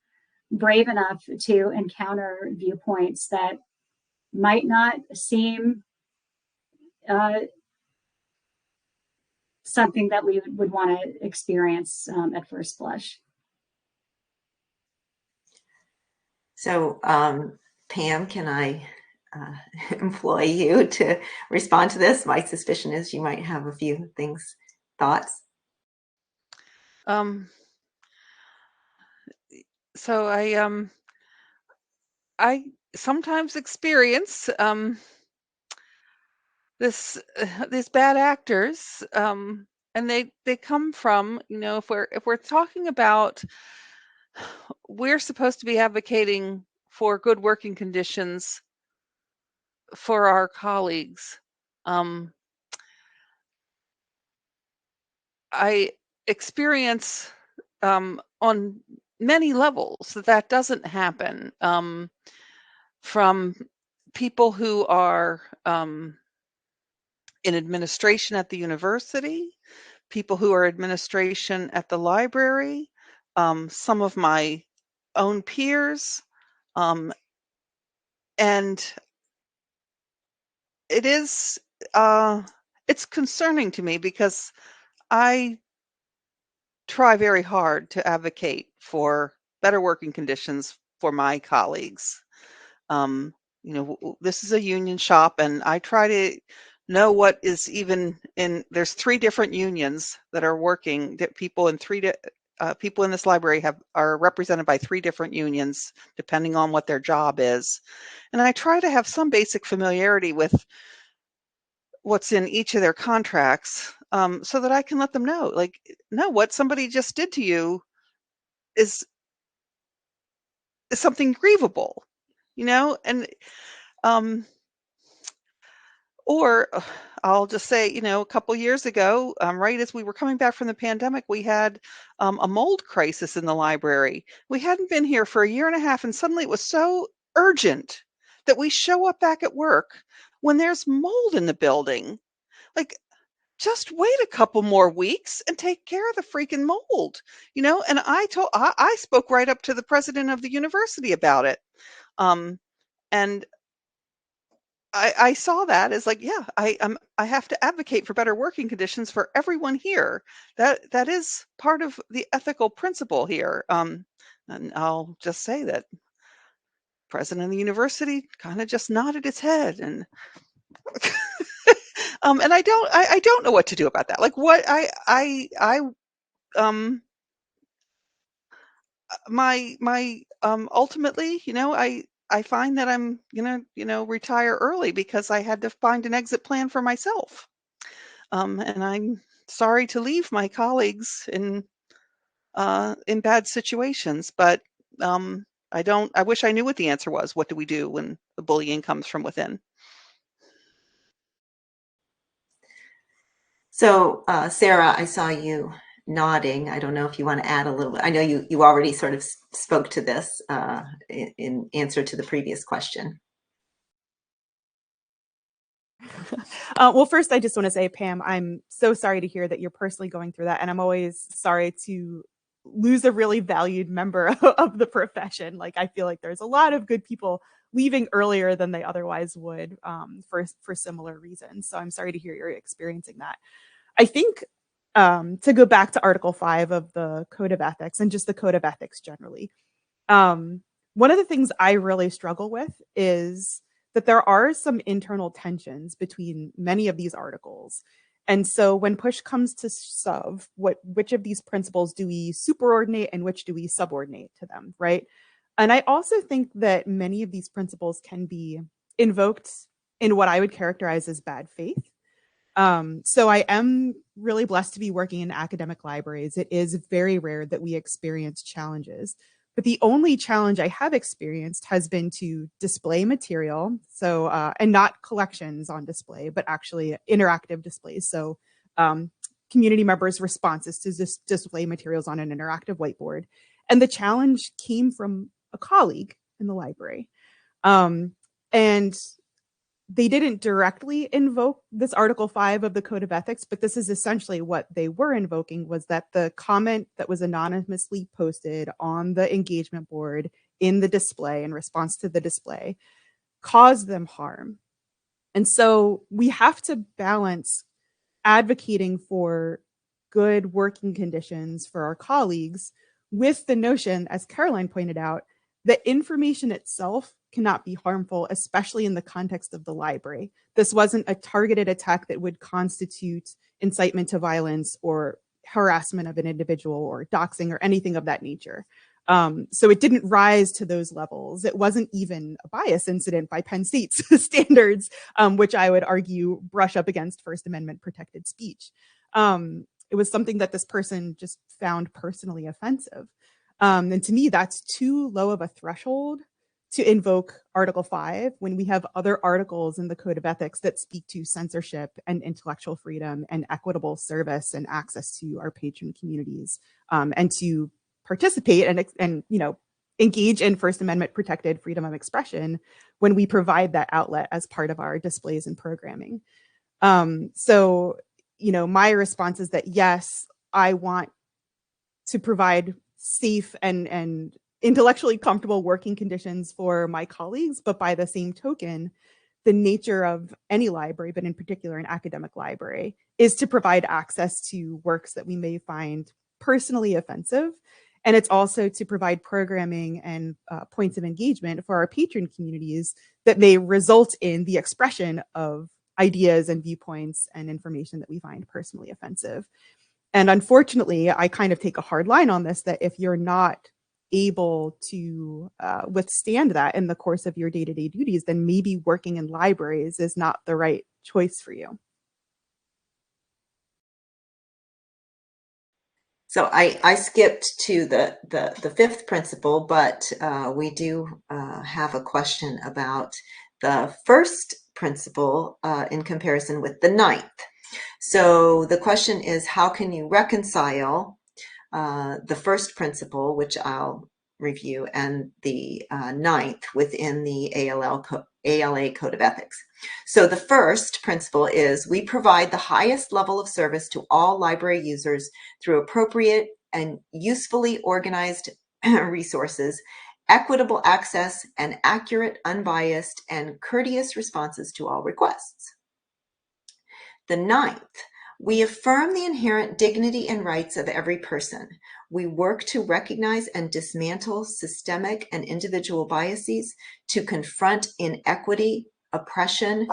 brave enough to encounter viewpoints that might not seem something that we would want to experience at first blush. So, Pam, can I employ you to respond to this? My suspicion is you might have a few thoughts. So I sometimes experience these bad actors, and they come from, if we're talking about, we're supposed to be advocating for good working conditions for our colleagues. I experience on many levels that doesn't happen, from people who are in administration at the university, people who are administration at the library, some of my own peers, and it is it's concerning to me because I try very hard to advocate for better working conditions for my colleagues. This is a union shop, and I try to know what is even in. There's 3 different unions that are working. That people in people in this library are represented by 3 different unions, depending on what their job is. And I try to have some basic familiarity with what's in each of their contracts, so that I can let them know, like, no, what somebody just did to you is something grievable, and or I'll just say, a couple years ago, right as we were coming back from the pandemic, we had a mold crisis in the library. We hadn't been here for a year and a half, and suddenly it was so urgent that we show up back at work when there's mold in the building. Like, just wait a couple more weeks and take care of the freaking mold, and I spoke right up to the president of the university about it. And I saw that as like, yeah, I have to advocate for better working conditions for everyone here. That is part of the ethical principle here. And I'll just say that president of the university kind of just nodded his head, and and I don't know what to do about that. Like, what my ultimately, I find that I'm gonna retire early because I had to find an exit plan for myself. And I'm sorry to leave my colleagues in bad situations, but I wish I knew what the answer was. What do we do when the bullying comes from within? So, Sarah, I saw you nodding. I don't know if you want to add a little bit. I know you already sort of spoke to this in answer to the previous question. Well, first, I just want to say, Pam, I'm so sorry to hear that you're personally going through that. And I'm always sorry to lose a really valued member of the profession. Like, I feel like there's a lot of good people leaving earlier than they otherwise would for similar reasons. So I'm sorry to hear you're experiencing that. I think to go back to Article 5 of the Code of Ethics and just the Code of Ethics generally, one of the things I really struggle with is that there are some internal tensions between many of these articles. And so when push comes to shove, which of these principles do we superordinate and which do we subordinate to them, right? And I also think that many of these principles can be invoked in what I would characterize as bad faith. So I am really blessed to be working in academic libraries. It is very rare that we experience challenges. But the only challenge I have experienced has been to display material, so and not collections on display, but actually interactive displays. So community members' responses to display materials on an interactive whiteboard. And the challenge came from a colleague in the library. And they didn't directly invoke this Article 5 of the Code of Ethics, but this is essentially what they were invoking, was that the comment that was anonymously posted on the engagement board in the display in response to the display caused them harm. And so we have to balance advocating for good working conditions for our colleagues with the notion, as Caroline pointed out, that information itself cannot be harmful, especially in the context of the library. This wasn't a targeted attack that would constitute incitement to violence or harassment of an individual or doxing or anything of that nature. So it didn't rise to those levels. It wasn't even a bias incident by Penn State's standards, which I would argue brush up against First Amendment protected speech. It was something that this person just found personally offensive. And to me, that's too low of a threshold to invoke Article 5 when we have other articles in the Code of Ethics that speak to censorship and intellectual freedom and equitable service and access to our patron communities, and to participate and engage in First Amendment protected freedom of expression when we provide that outlet as part of our displays and programming. So my response is that yes, I want to provide safe and intellectually comfortable working conditions for my colleagues, but by the same token, the nature of any library, but in particular an academic library, is to provide access to works that we may find personally offensive. And it's also to provide programming and points of engagement for our patron communities that may result in the expression of ideas and viewpoints and information that we find personally offensive. And unfortunately, I kind of take a hard line on this, that if you're not able to withstand that in the course of your day-to-day duties, then maybe working in libraries is not the right choice for you. So I skipped to the fifth principle, but we do have a question about the first principle in comparison with the ninth. So the question is, how can you reconcile the first principle, which I'll review, and the ninth within the ALA Code of Ethics? So the first principle is, we provide the highest level of service to all library users through appropriate and usefully organized resources, equitable access, and accurate, unbiased, and courteous responses to all requests. The ninth, we affirm the inherent dignity and rights of every person. We work to recognize and dismantle systemic and individual biases, to confront inequity, oppression,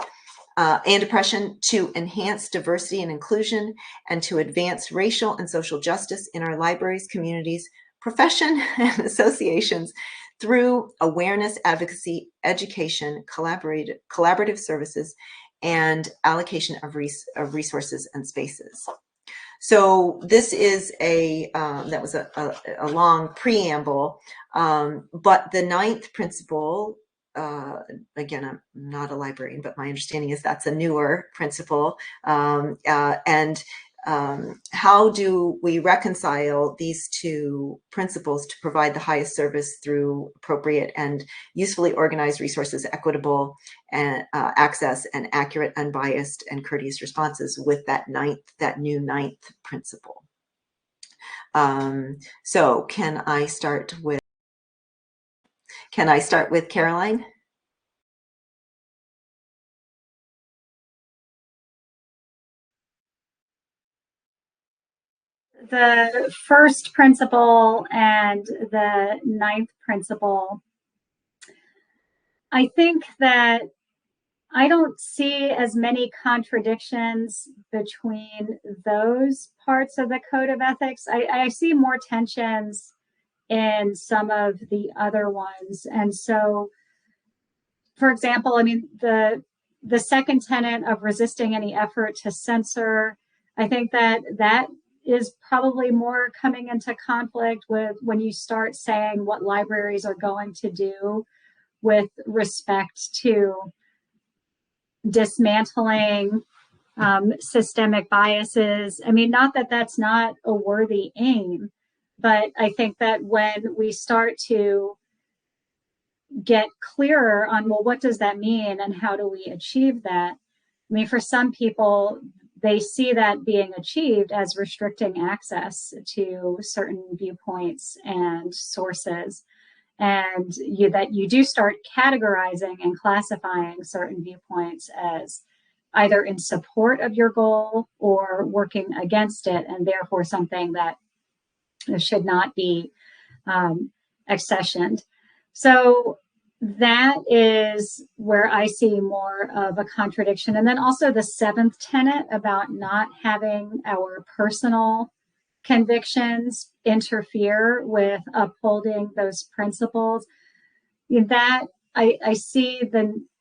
to enhance diversity and inclusion, and to advance racial and social justice in our libraries, communities, profession, and associations through awareness, advocacy, education, collaborative services, and allocation of resources and spaces. So this is that was a long preamble, but the ninth principle, again, I'm not a librarian, but my understanding is that's a newer principle. And how do we reconcile these two principles to provide the highest service through appropriate and usefully organized resources, equitable and access, and accurate, unbiased, and courteous responses with that new ninth principle? So can I start with Caroline? The first principle and the ninth principle, I think that I don't see as many contradictions between those parts of the code of ethics. I see more tensions in some of the other ones. And so, for example, I mean, the second tenet of resisting any effort to censor, I think that that is probably more coming into conflict with when you start saying what libraries are going to do with respect to dismantling systemic biases. I mean, not that that's not a worthy aim, but I think that when we start to get clearer on, well, what does that mean and how do we achieve that? I mean, for some people, they see that being achieved as restricting access to certain viewpoints and sources. And that you do start categorizing and classifying certain viewpoints as either in support of your goal or working against it, and therefore something that should not be accessioned. So that is where I see more of a contradiction. And then also the seventh tenet about not having our personal convictions interfere with upholding those principles. That I see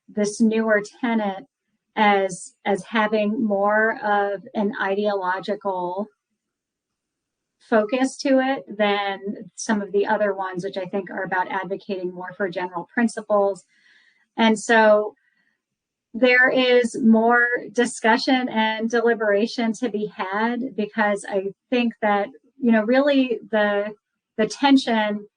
this newer tenet as having more of an ideological focus to it than some of the other ones, which I think are about advocating more for general principles. And so there is more discussion and deliberation to be had, because I think that, really the tension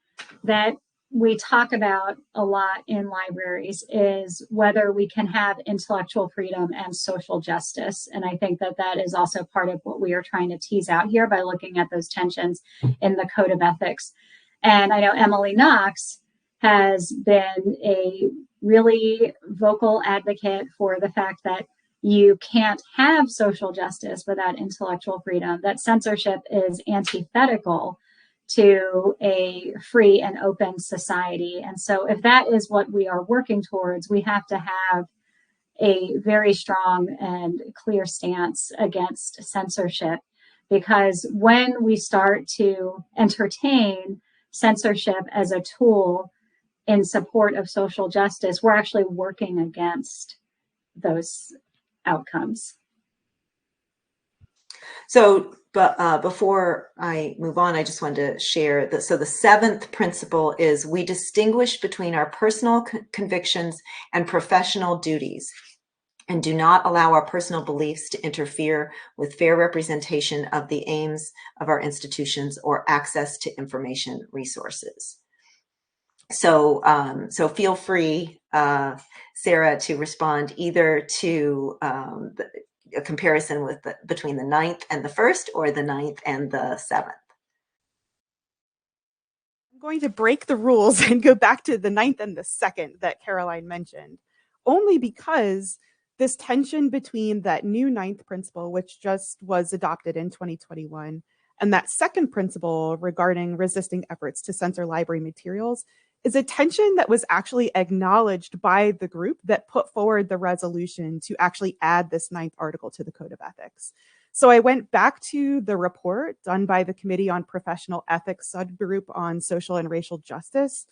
that we talk about a lot in libraries is whether we can have intellectual freedom and social justice. And I think that that is also part of what we are trying to tease out here by looking at those tensions in the code of ethics. And I know Emily Knox has been a really vocal advocate for the fact that you can't have social justice without intellectual freedom, that censorship is antithetical to a free and open society. And so if that is what we are working towards, we have to have a very strong and clear stance against censorship, because when we start to entertain censorship as a tool in support of social justice, we're actually working against those outcomes. So, but before I move on, I just wanted to share that. So the seventh principle is we distinguish between our personal convictions and professional duties, and do not allow our personal beliefs to interfere with fair representation of the aims of our institutions or access to information resources. So, so feel free, Sarah, to respond either to a comparison with between the ninth and the first, or the ninth and the seventh. I'm going to break the rules and go back to the ninth and the second that Caroline mentioned, only because this tension between that new ninth principle, which just was adopted in 2021, and that second principle regarding resisting efforts to censor library materials is a tension that was actually acknowledged by the group that put forward the resolution to actually add this ninth article to the Code of Ethics. So I went back to the report done by the Committee on Professional Ethics subgroup on social and racial justice.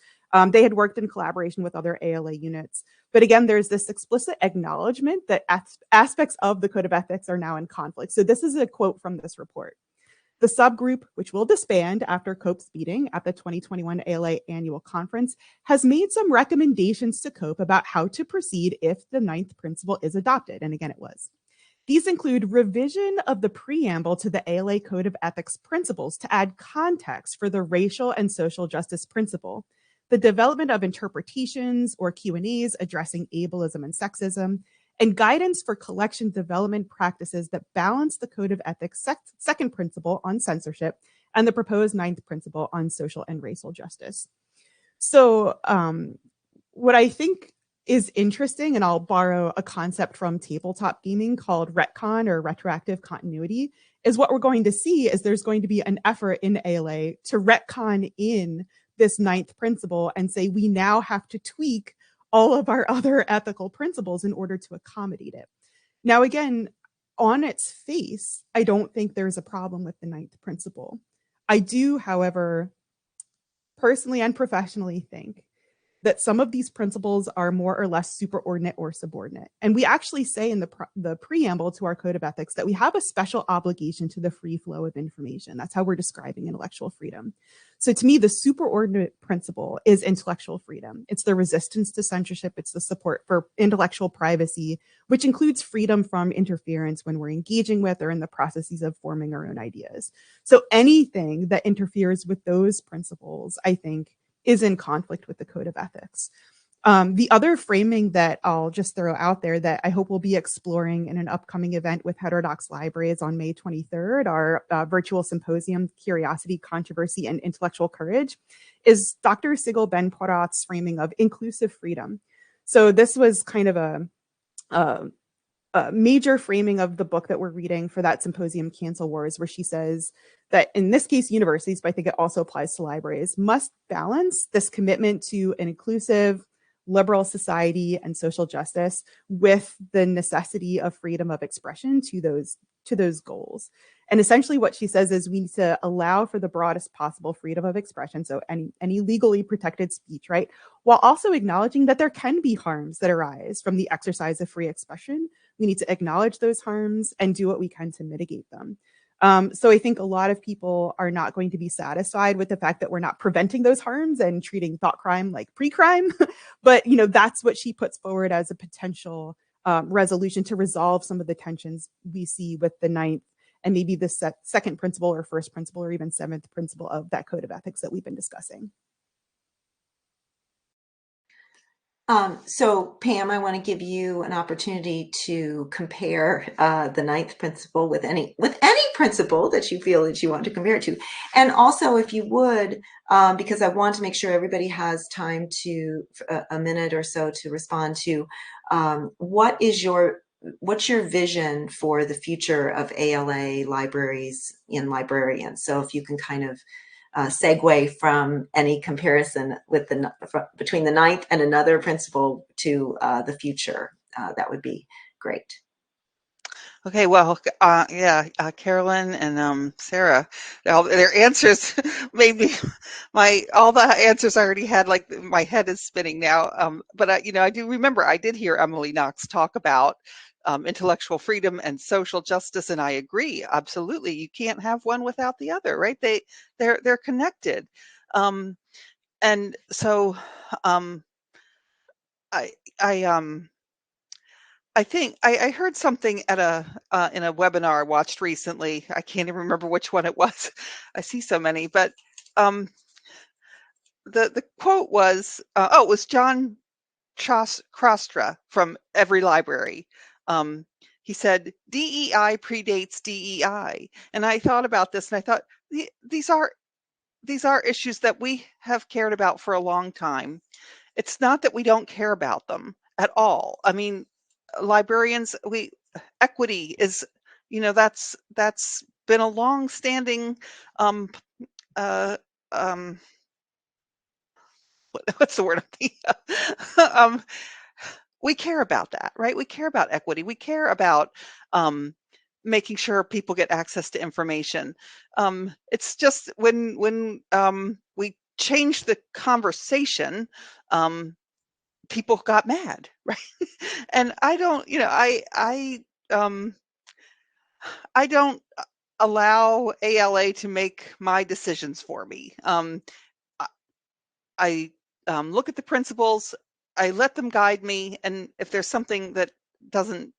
They had worked in collaboration with other ALA units. But again, there's this explicit acknowledgement that aspects of the Code of Ethics are now in conflict. So this is a quote from this report. The subgroup, which will disband after COPE's meeting at the 2021 ALA annual conference, has made some recommendations to COPE about how to proceed if the ninth principle is adopted. And again, it was. These include revision of the preamble to the ALA Code of Ethics principles to add context for the racial and social justice principle, the development of interpretations or Q&As addressing ableism and sexism, and guidance for collection development practices that balance the Code of Ethics second principle on censorship and the proposed ninth principle on social and racial justice. So what I think is interesting, and I'll borrow a concept from tabletop gaming called retcon, or retroactive continuity, is what we're going to see is there's going to be an effort in ALA to retcon in this 9th principle and say we now have to tweak all of our other ethical principles in order to accommodate it. Now, again, on its face, I don't think there's a problem with the 9th principle. I do, however, personally and professionally think that some of these principles are more or less superordinate or subordinate. And we actually say in the preamble to our code of ethics that we have a special obligation to the free flow of information. That's how we're describing intellectual freedom. So to me, the superordinate principle is intellectual freedom. It's the resistance to censorship. It's the support for intellectual privacy, which includes freedom from interference when we're engaging with or in the processes of forming our own ideas. So anything that interferes with those principles, I think, is in conflict with the code of ethics. The other framing that I'll just throw out there that I hope we'll be exploring in an upcoming event with Heterodox Libraries on May 23rd, our virtual symposium, Curiosity, Controversy, and Intellectual Courage, is Dr. Sigel Ben-Porat's framing of inclusive freedom. So this was kind of a major framing of the book that we're reading for that symposium, Cancel Wars, where she says that in this case, universities, but I think it also applies to libraries, must balance this commitment to an inclusive, liberal society and social justice with the necessity of freedom of expression to those goals. And essentially what she says is we need to allow for the broadest possible freedom of expression, so any legally protected speech, right? While also acknowledging that there can be harms that arise from the exercise of free expression. We need to acknowledge those harms and do what we can to mitigate them. So I think a lot of people are not going to be satisfied with the fact that we're not preventing those harms and treating thought crime like pre-crime. But that's what she puts forward as a potential resolution to resolve some of the tensions we see with the 9th and maybe the second principle or first principle or even 7th principle of that code of ethics that we've been discussing. So Pam, I want to give you an opportunity to compare the 9th principle with any principle that you feel that you want to compare it to. And also, if you would, because I want to make sure everybody has time to a minute or so to respond to, what's your vision for the future of ALA libraries and librarians? So if you can kind of segue from any comparison with between the 9th and another principle to the future, that would be great. Okay, well, Carolyn and Sarah, their answers made me all the answers I already had, like my head is spinning now. But I do remember I did hear Emily Knox talk about intellectual freedom and social justice, and I agree absolutely. You can't have one without the other, right? They're connected, and so I think I heard something at in a webinar I watched recently. I can't even remember which one it was. I see so many, but the quote was it was John Crostra from Every Library. He said, DEI predates DEI. And I thought about this and I thought, these are issues that we have cared about for a long time. It's not that we don't care about them at all. I mean, librarians, equity is, that's been a long-standing what's the word? We care about that, right? We care about equity. We care about making sure people get access to information. It's just when we changed the conversation, people got mad, right? And I don't, I don't allow ALA to make my decisions for me. I look at the principles, I let them guide me, and if there's something that doesn't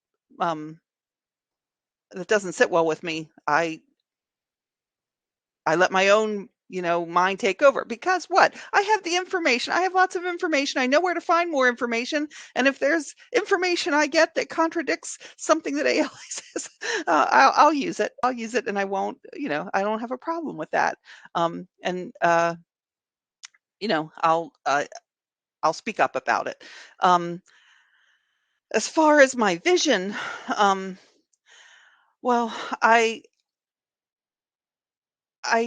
sit well with me, I let my own mind take over. Because what? I have the information. I have lots of information. I know where to find more information. And if there's information I get that contradicts something that ALA says, I'll use it. I'll use it, and I won't. I don't have a problem with that. I'll speak up about it. As far as my vision, well, I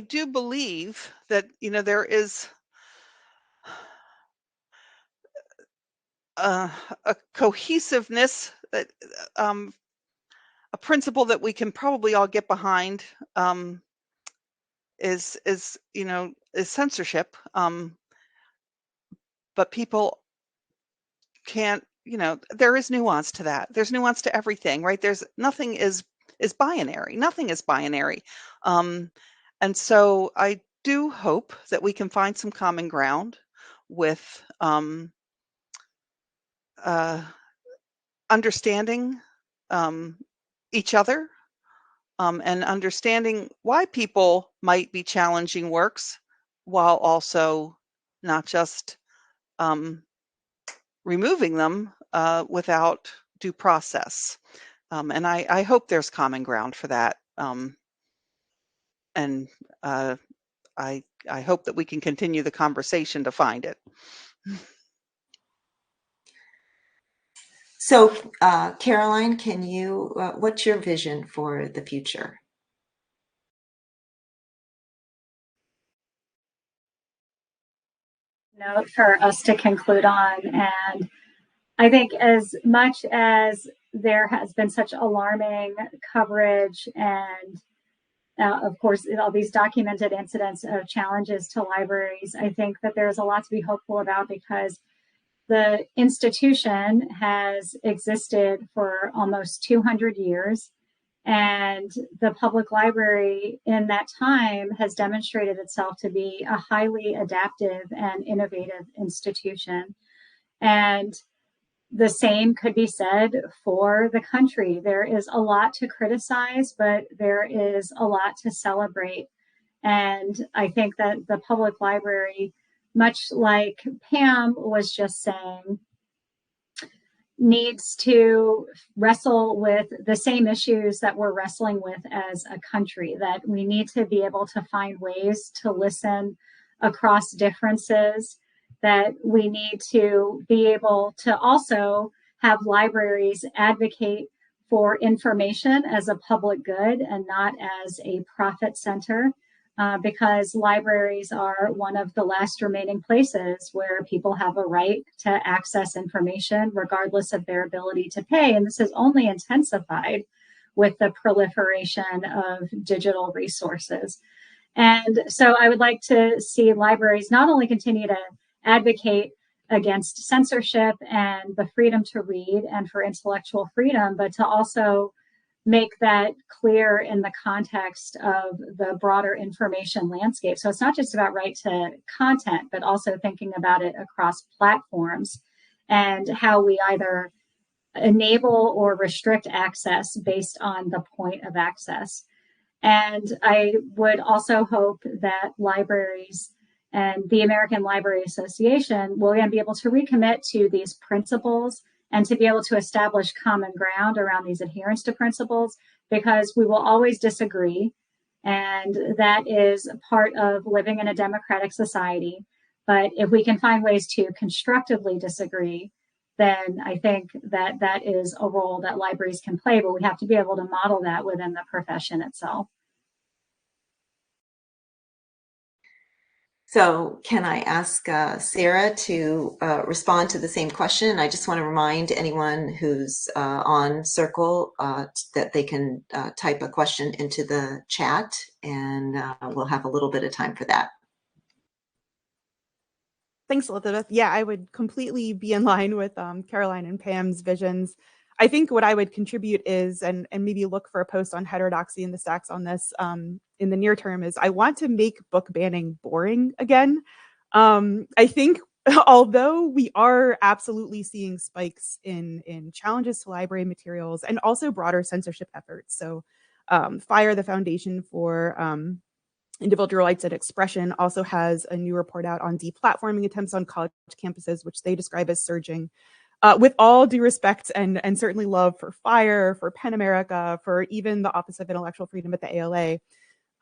do believe that, there is a cohesiveness, that a principle that we can probably all get behind, is censorship. But people can't, there is nuance to that. There's nuance to everything, right? There's nothing is binary. Nothing is binary. And so I do hope that we can find some common ground with understanding each other, and understanding why people might be challenging works, while also not just removing them without due process. And I hope there's common ground for that. And I hope that we can continue the conversation to find it. So, Caroline, can you, what's your vision for the future? Note for us to conclude on. And I think as much as there has been such alarming coverage and of course, all these documented incidents of challenges to libraries, I think that there's a lot to be hopeful about, because the institution has existed for almost 200 years. And the public library in that time has demonstrated itself to be a highly adaptive and innovative institution. And the same could be said for the country. There is a lot to criticize, but there is a lot to celebrate. And I think that the public library, much like Pam was just saying, needs to wrestle with the same issues that we're wrestling with as a country, that we need to be able to find ways to listen across differences, that we need to be able to also have libraries advocate for information as a public good and not as a profit center, because libraries are one of the last remaining places where people have a right to access information regardless of their ability to pay. And this is only intensified with the proliferation of digital resources. And so I would like to see libraries not only continue to advocate against censorship and the freedom to read and for intellectual freedom, but to also make that clear in the context of the broader information landscape. So it's not just about right to content, but also thinking about it across platforms and how we either enable or restrict access based on the point of access. And I would also hope that libraries and the American Library Association will again be able to recommit to these principles and to be able to establish common ground around these adherence to principles, because we will always disagree. And that is part of living in a democratic society. But if we can find ways to constructively disagree, then I think that that is a role that libraries can play, but we have to be able to model that within the profession itself. So can I ask Sarah to respond to the same question? I just want to remind anyone who's on Circle that they can type a question into the chat, and we'll have a little bit of time for that. Thanks, Elizabeth. Yeah, I would completely be in line with Caroline and Pam's visions. I think what I would contribute is, and maybe look for a post on heterodoxy in the stacks on this in the near term, is I want to make book banning boring again. I think although we are absolutely seeing spikes in challenges to library materials and also broader censorship efforts. So FIRE, the Foundation for Individual Rights and Expression, also has a new report out on deplatforming attempts on college campuses, which they describe as surging. With all due respect and certainly love for FIRE, for PEN America, for even the Office of Intellectual Freedom at the ALA,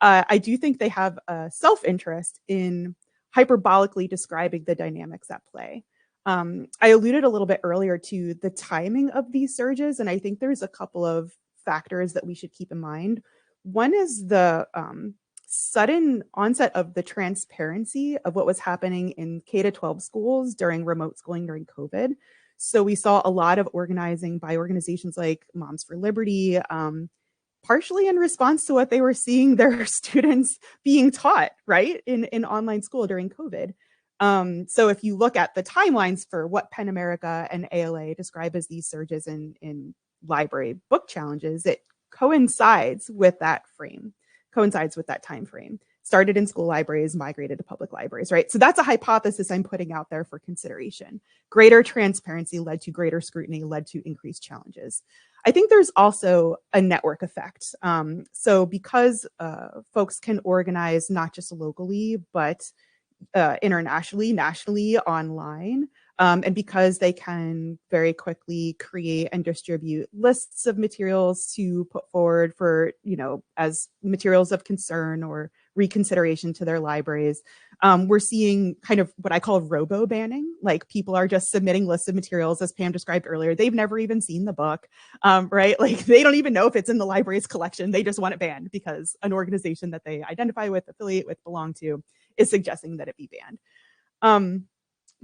I do think they have a self-interest in hyperbolically describing the dynamics at play. I alluded a little bit earlier to the timing of these surges, and I think there's a couple of factors that we should keep in mind. One is the sudden onset of the transparency of what was happening in K-12 schools during remote schooling during COVID. So we saw a lot of organizing by organizations like Moms for Liberty, partially in response to what they were seeing their students being taught, right, in online school during COVID. So if you look at the timelines for what PEN America and ALA describe as these surges in library book challenges, it coincides with that time frame. Started in school libraries, migrated to public libraries, right? So that's a hypothesis I'm putting out there for consideration. Greater transparency led to greater scrutiny, led to increased challenges. I think there's also a network effect. So because folks can organize not just locally, but internationally, nationally, online, and because they can very quickly create and distribute lists of materials to put forward for, as materials of concern or reconsideration to their libraries, we're seeing kind of what I call robo banning. Like people are just submitting lists of materials, as Pam described earlier. They've never even seen the book, right? Like they don't even know if it's in the library's collection. They just want it banned because an organization that they identify with, affiliate with, belong to is suggesting that it be banned.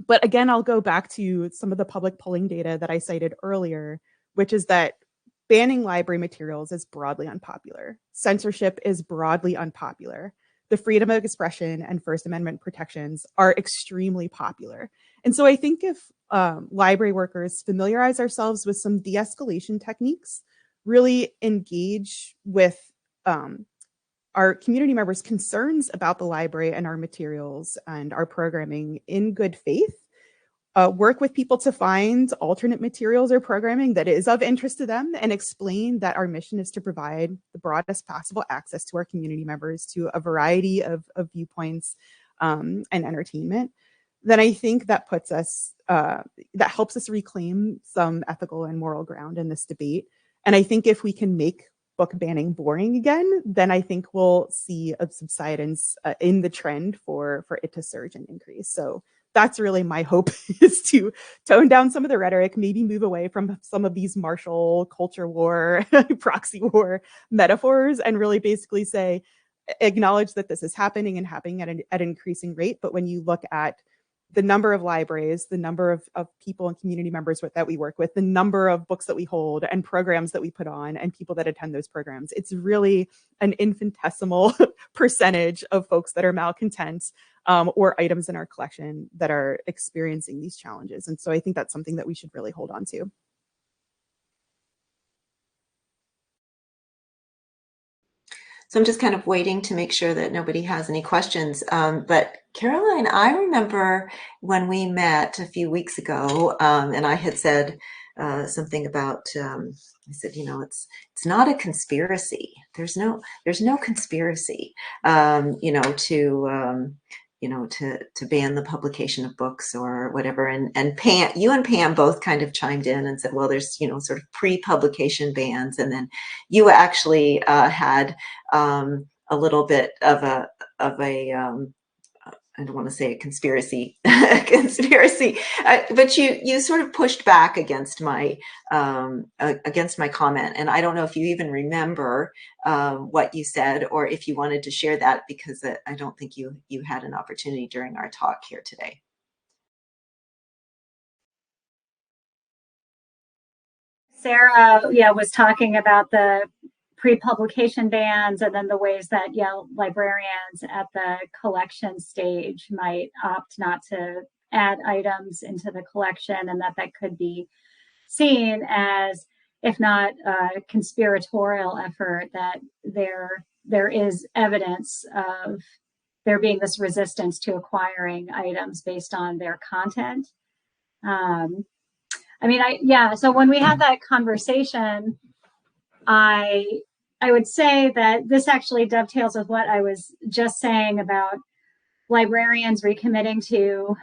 But again, I'll go back to some of the public polling data that I cited earlier, which is that banning library materials is broadly unpopular. Censorship is broadly unpopular. The freedom of expression and First Amendment protections are extremely popular. And so I think if library workers familiarize ourselves with some de-escalation techniques, really engage with our community members' concerns about the library and our materials and our programming in good faith, work with people to find alternate materials or programming that is of interest to them, and explain that our mission is to provide the broadest possible access to our community members to a variety of viewpoints and entertainment, then I think that puts us, that helps us reclaim some ethical and moral ground in this debate. And I think if we can make book banning boring again, then I think we'll see a subsidence in the trend for it to surge and increase. So that's really my hope, is to tone down some of the rhetoric, maybe move away from some of these martial culture war, proxy war metaphors, and really basically say, acknowledge that this is happening and happening at an increasing rate. But when you look at the number of libraries, the number of people and community members that we work with, the number of books that we hold and programs that we put on and people that attend those programs, it's really an infinitesimal percentage of folks that are malcontent or items in our collection that are experiencing these challenges. And so I think that's something that we should really hold on to. So I'm just kind of waiting to make sure that nobody has any questions. But Caroline, I remember when we met a few weeks ago, and I had said something about, I said, it's not a conspiracy. There's no conspiracy, to ban the publication of books or whatever. And Pam, you and Pam both kind of chimed in and said, well, there's, sort of pre-publication bans. And then you actually had a little bit of a I don't want to say a conspiracy, but you sort of pushed back against my comment, and I don't know if you even remember what you said, or if you wanted to share that, because I don't think you had an opportunity during our talk here today. Sarah, was talking about the pre-publication bans, and then the ways that librarians at the collection stage might opt not to add items into the collection, and that could be seen as, if not a conspiratorial effort, that there is evidence of there being this resistance to acquiring items based on their content. So when we had that conversation, I would say that this actually dovetails with what I was just saying about librarians recommitting to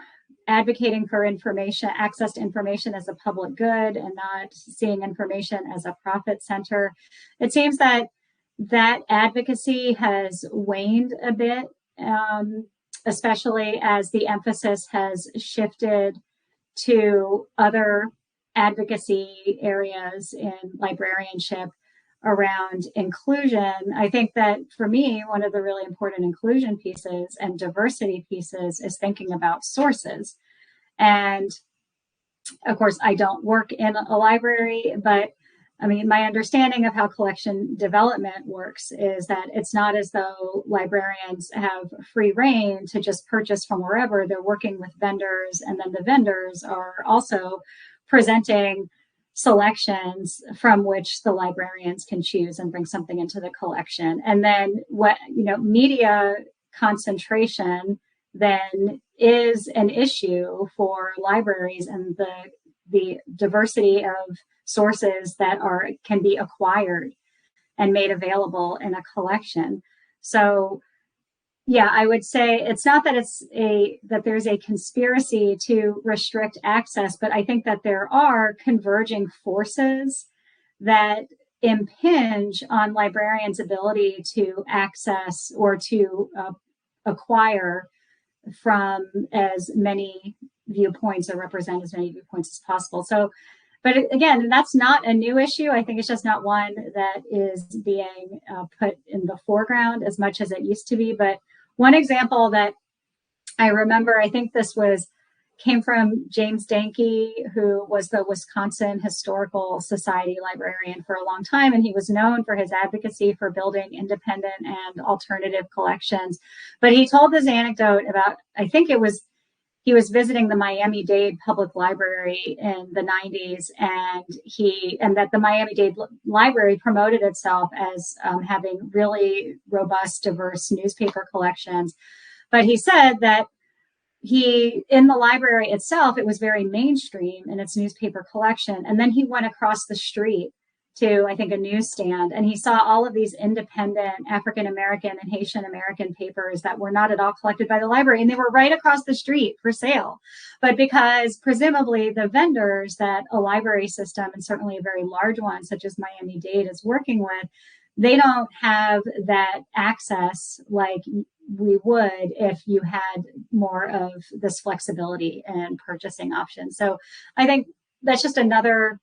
advocating for information, access to information as a public good, and not seeing information as a profit center. It seems that advocacy has waned a bit, especially as the emphasis has shifted to other advocacy areas in librarianship around inclusion, I think that for me, one of the really important inclusion pieces and diversity pieces is thinking about sources. And of course, I don't work in a library, but I mean, my understanding of how collection development works is that it's not as though librarians have free reign to just purchase from wherever. They're working with vendors, and then the vendors are also presenting selections from which the librarians can choose and bring something into the collection. And then what, media concentration then is an issue for libraries, and the diversity of sources that can be acquired and made available in a collection. So yeah, I would say it's not that that there's a conspiracy to restrict access, but I think that there are converging forces that impinge on librarians' ability to access or to acquire from as many viewpoints or represent as many viewpoints as possible. So, but again, that's not a new issue. I think it's just not one that is being put in the foreground as much as it used to be. But one example that I remember, I think this came from James Danke, who was the Wisconsin Historical Society librarian for a long time, and he was known for his advocacy for building independent and alternative collections. But he told this anecdote about, I think he was visiting the Miami-Dade Public Library in the 90s, and that the Miami-Dade Library promoted itself as having really robust, diverse newspaper collections. But he said that in the library itself, it was very mainstream in its newspaper collection. And then he went across the street to, I think, a newsstand, and he saw all of these independent African-American and Haitian-American papers that were not at all collected by the library, and they were right across the street for sale. But because presumably the vendors that a library system, and certainly a very large one such as Miami-Dade, is working with, they don't have that access like we would if you had more of this flexibility in purchasing options. So I think that's just another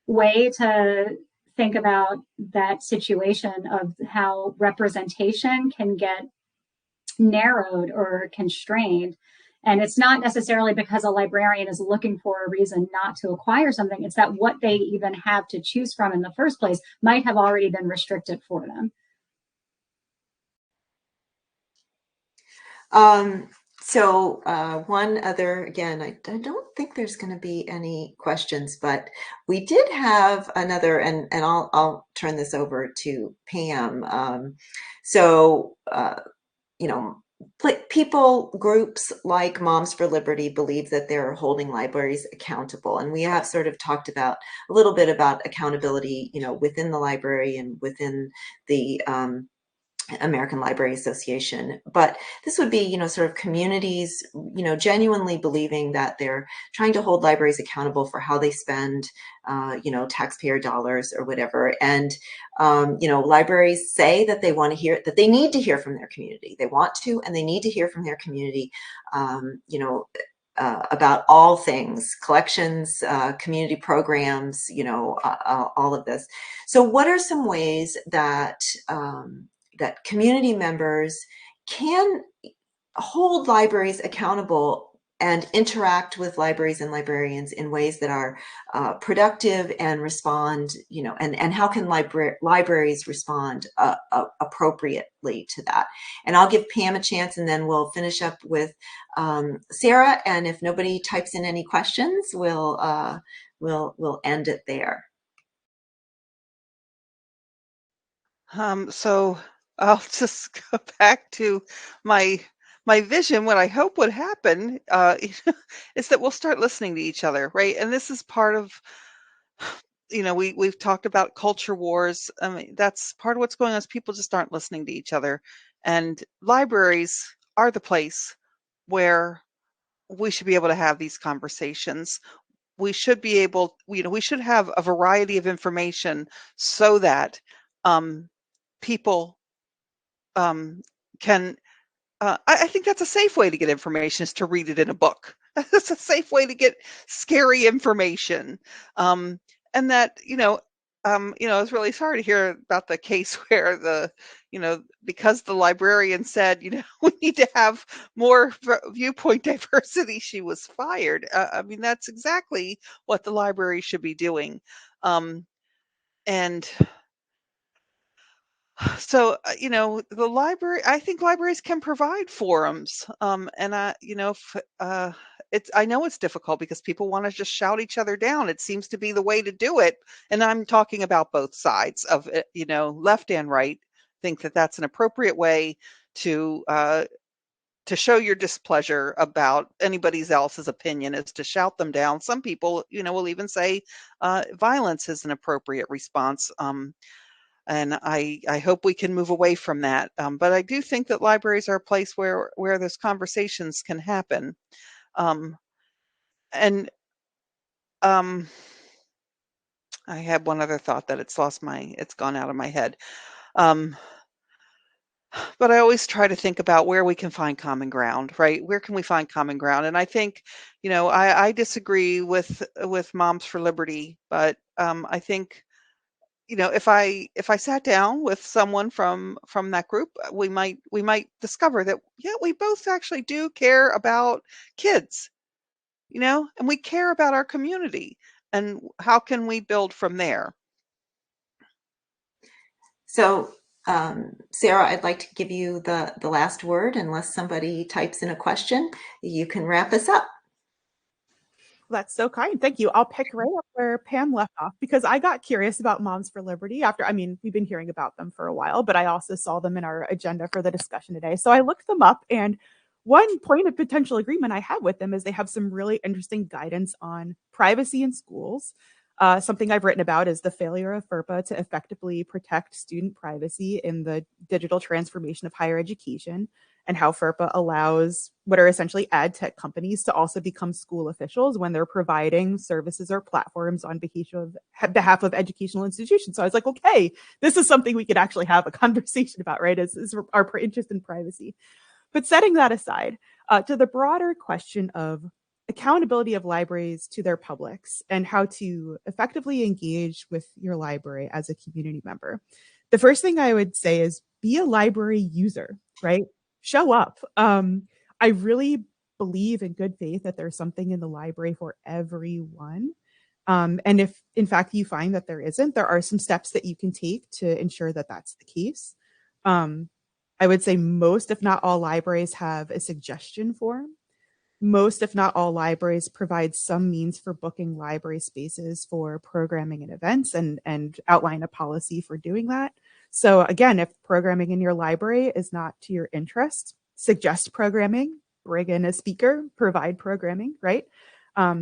way to think about that situation of how representation can get narrowed or constrained. And it's not necessarily because a librarian is looking for a reason not to acquire something. It's that what they even have to choose from in the first place might have already been restricted for them. So one other, again, I don't think there's going to be any questions, but we did have another, and I'll turn this over to Pam. Groups like Moms for Liberty believe that they're holding libraries accountable, and we have sort of talked about a little bit about accountability, within the library and within the American Library Association. But this would be, sort of communities, genuinely believing that they're trying to hold libraries accountable for how they spend, taxpayer dollars or whatever. And, libraries say that they want to hear, that they need to hear from their community. They want to, and they need to hear from their community, about all things, collections, community programs, all of this. So what are some ways that that community members can hold libraries accountable and interact with libraries and librarians in ways that are productive and respond, and how can libraries respond appropriately to that? And I'll give Pam a chance, and then we'll finish up with Sarah. And if nobody types in any questions, we'll end it there. So I'll just go back to my vision. What I hope would happen is that we'll start listening to each other, right? And this is part of, we've talked about culture wars. I mean, that's part of what's going on is people just aren't listening to each other. And libraries are the place where we should be able to have these conversations. We should be able, we should have a variety of information so that people can, I think that's a safe way to get information, is to read it in a book. it's a safe way to get scary information. And that, I was really sorry to hear about the case where because the librarian said, we need to have more viewpoint diversity, she was fired. I mean, that's exactly what the library should be doing. And so, the library, I think libraries can provide forums. And I know it's difficult because people want to just shout each other down. It seems to be the way to do it. And I'm talking about both sides of it, left and right, think that that's an appropriate way to show your displeasure about anybody else's opinion, is to shout them down. Some people, will even say violence is an appropriate response. And I hope we can move away from that. But I do think that libraries are a place where those conversations can happen. And I had one other thought that it's gone out of my head. But I always try to think about where we can find common ground, right? Where can we find common ground? And I think, I disagree with Moms for Liberty, but I think, if I sat down with someone from that group, we might discover that, yeah, we both actually do care about kids, and we care about our community, and how can we build from there? So, Sarah, I'd like to give you the last word. Unless somebody types in a question, you can wrap us up. That's so kind. Thank you. I'll pick right up where Pam left off, because I got curious about Moms for Liberty we've been hearing about them for a while, but I also saw them in our agenda for the discussion today. So I looked them up, and one point of potential agreement I have with them is they have some really interesting guidance on privacy in schools. Something I've written about is the failure of FERPA to effectively protect student privacy in the digital transformation of higher education, and how FERPA allows what are essentially ad tech companies to also become school officials when they're providing services or platforms on behalf of educational institutions. So I was like, okay, this is something we could actually have a conversation about, right? Is our interest in privacy. But setting that aside, to the broader question of accountability of libraries to their publics and how to effectively engage with your library as a community member, the first thing I would say is be a library user, right? Show up. I really believe in good faith that there's something in the library for everyone. And if in fact you find that there isn't, there are some steps that you can take to ensure that that's the case. I would say most, if not all, libraries have a suggestion form. Most, if not all, libraries provide some means for booking library spaces for programming and events, and outline a policy for doing that. So again, if programming in your library is not to your interest, suggest programming, bring in a speaker, provide programming, right?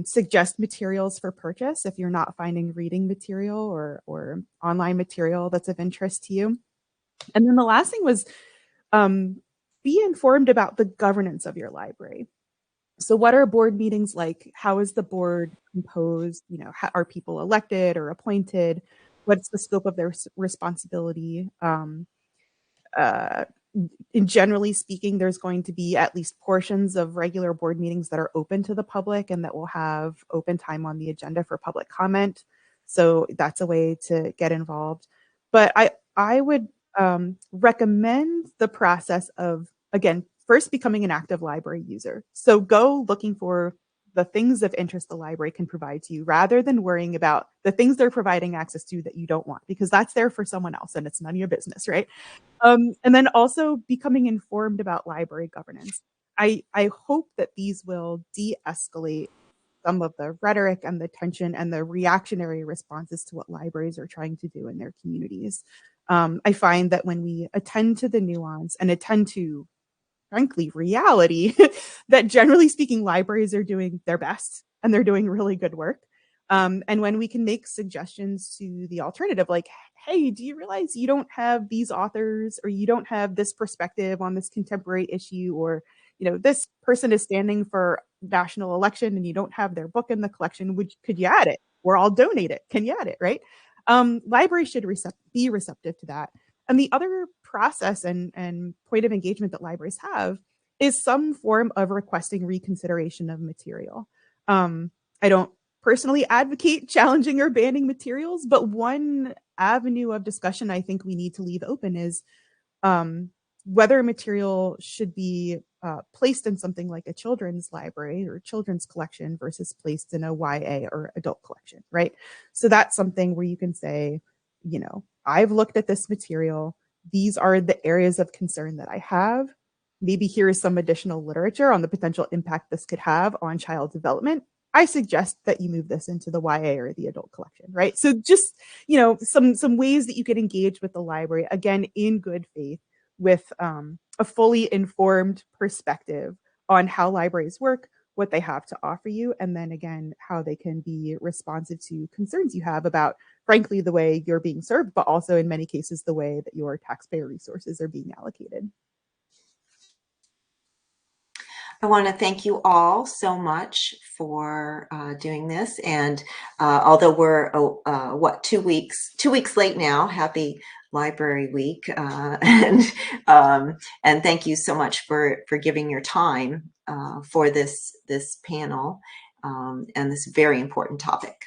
Suggest materials for purchase if you're not finding reading material or online material that's of interest to you. And then the last thing was be informed about the governance of your library. So what are board meetings like? How is the board composed? How, are people elected or appointed? What's the scope of their responsibility? Generally speaking, there's going to be at least portions of regular board meetings that are open to the public and that will have open time on the agenda for public comment. So that's a way to get involved. But I would recommend the process of, again, first becoming an active library user. So go looking for the things of interest the library can provide to you, rather than worrying about the things they're providing access to that you don't want, because that's there for someone else and it's none of your business, right? And then also becoming informed about library governance. I hope that these will de-escalate some of the rhetoric and the tension and the reactionary responses to what libraries are trying to do in their communities. I find that when we attend to the nuance and attend to, frankly, reality, that generally speaking, libraries are doing their best and they're doing really good work. And when we can make suggestions to the alternative, like, hey, do you realize you don't have these authors, or you don't have this perspective on this contemporary issue, or, this person is standing for national election and you don't have their book in the collection, could you add it? Or I'll donate it. Can you add it, right? Libraries should be receptive to that. And the other process and point of engagement that libraries have is some form of requesting reconsideration of material. I don't personally advocate challenging or banning materials, but one avenue of discussion I think we need to leave open is whether material should be placed in something like a children's library or children's collection versus placed in a YA or adult collection, right? So that's something where you can say, you know, I've looked at this material. These are the areas of concern that I have. Maybe here is some additional literature on the potential impact this could have on child development. I suggest that you move this into the YA or the adult collection, right? So just, you know, some ways that you can engage with the library, again, in good faith, with a fully informed perspective on how libraries work, what they have to offer you, and then again, how they can be responsive to concerns you have about, frankly, the way you're being served, but also in many cases, the way that your taxpayer resources are being allocated. I want to thank you all so much for doing this. And although we're, 2 weeks late now, happy Library Week. And thank you so much for giving your time for this panel and this very important topic.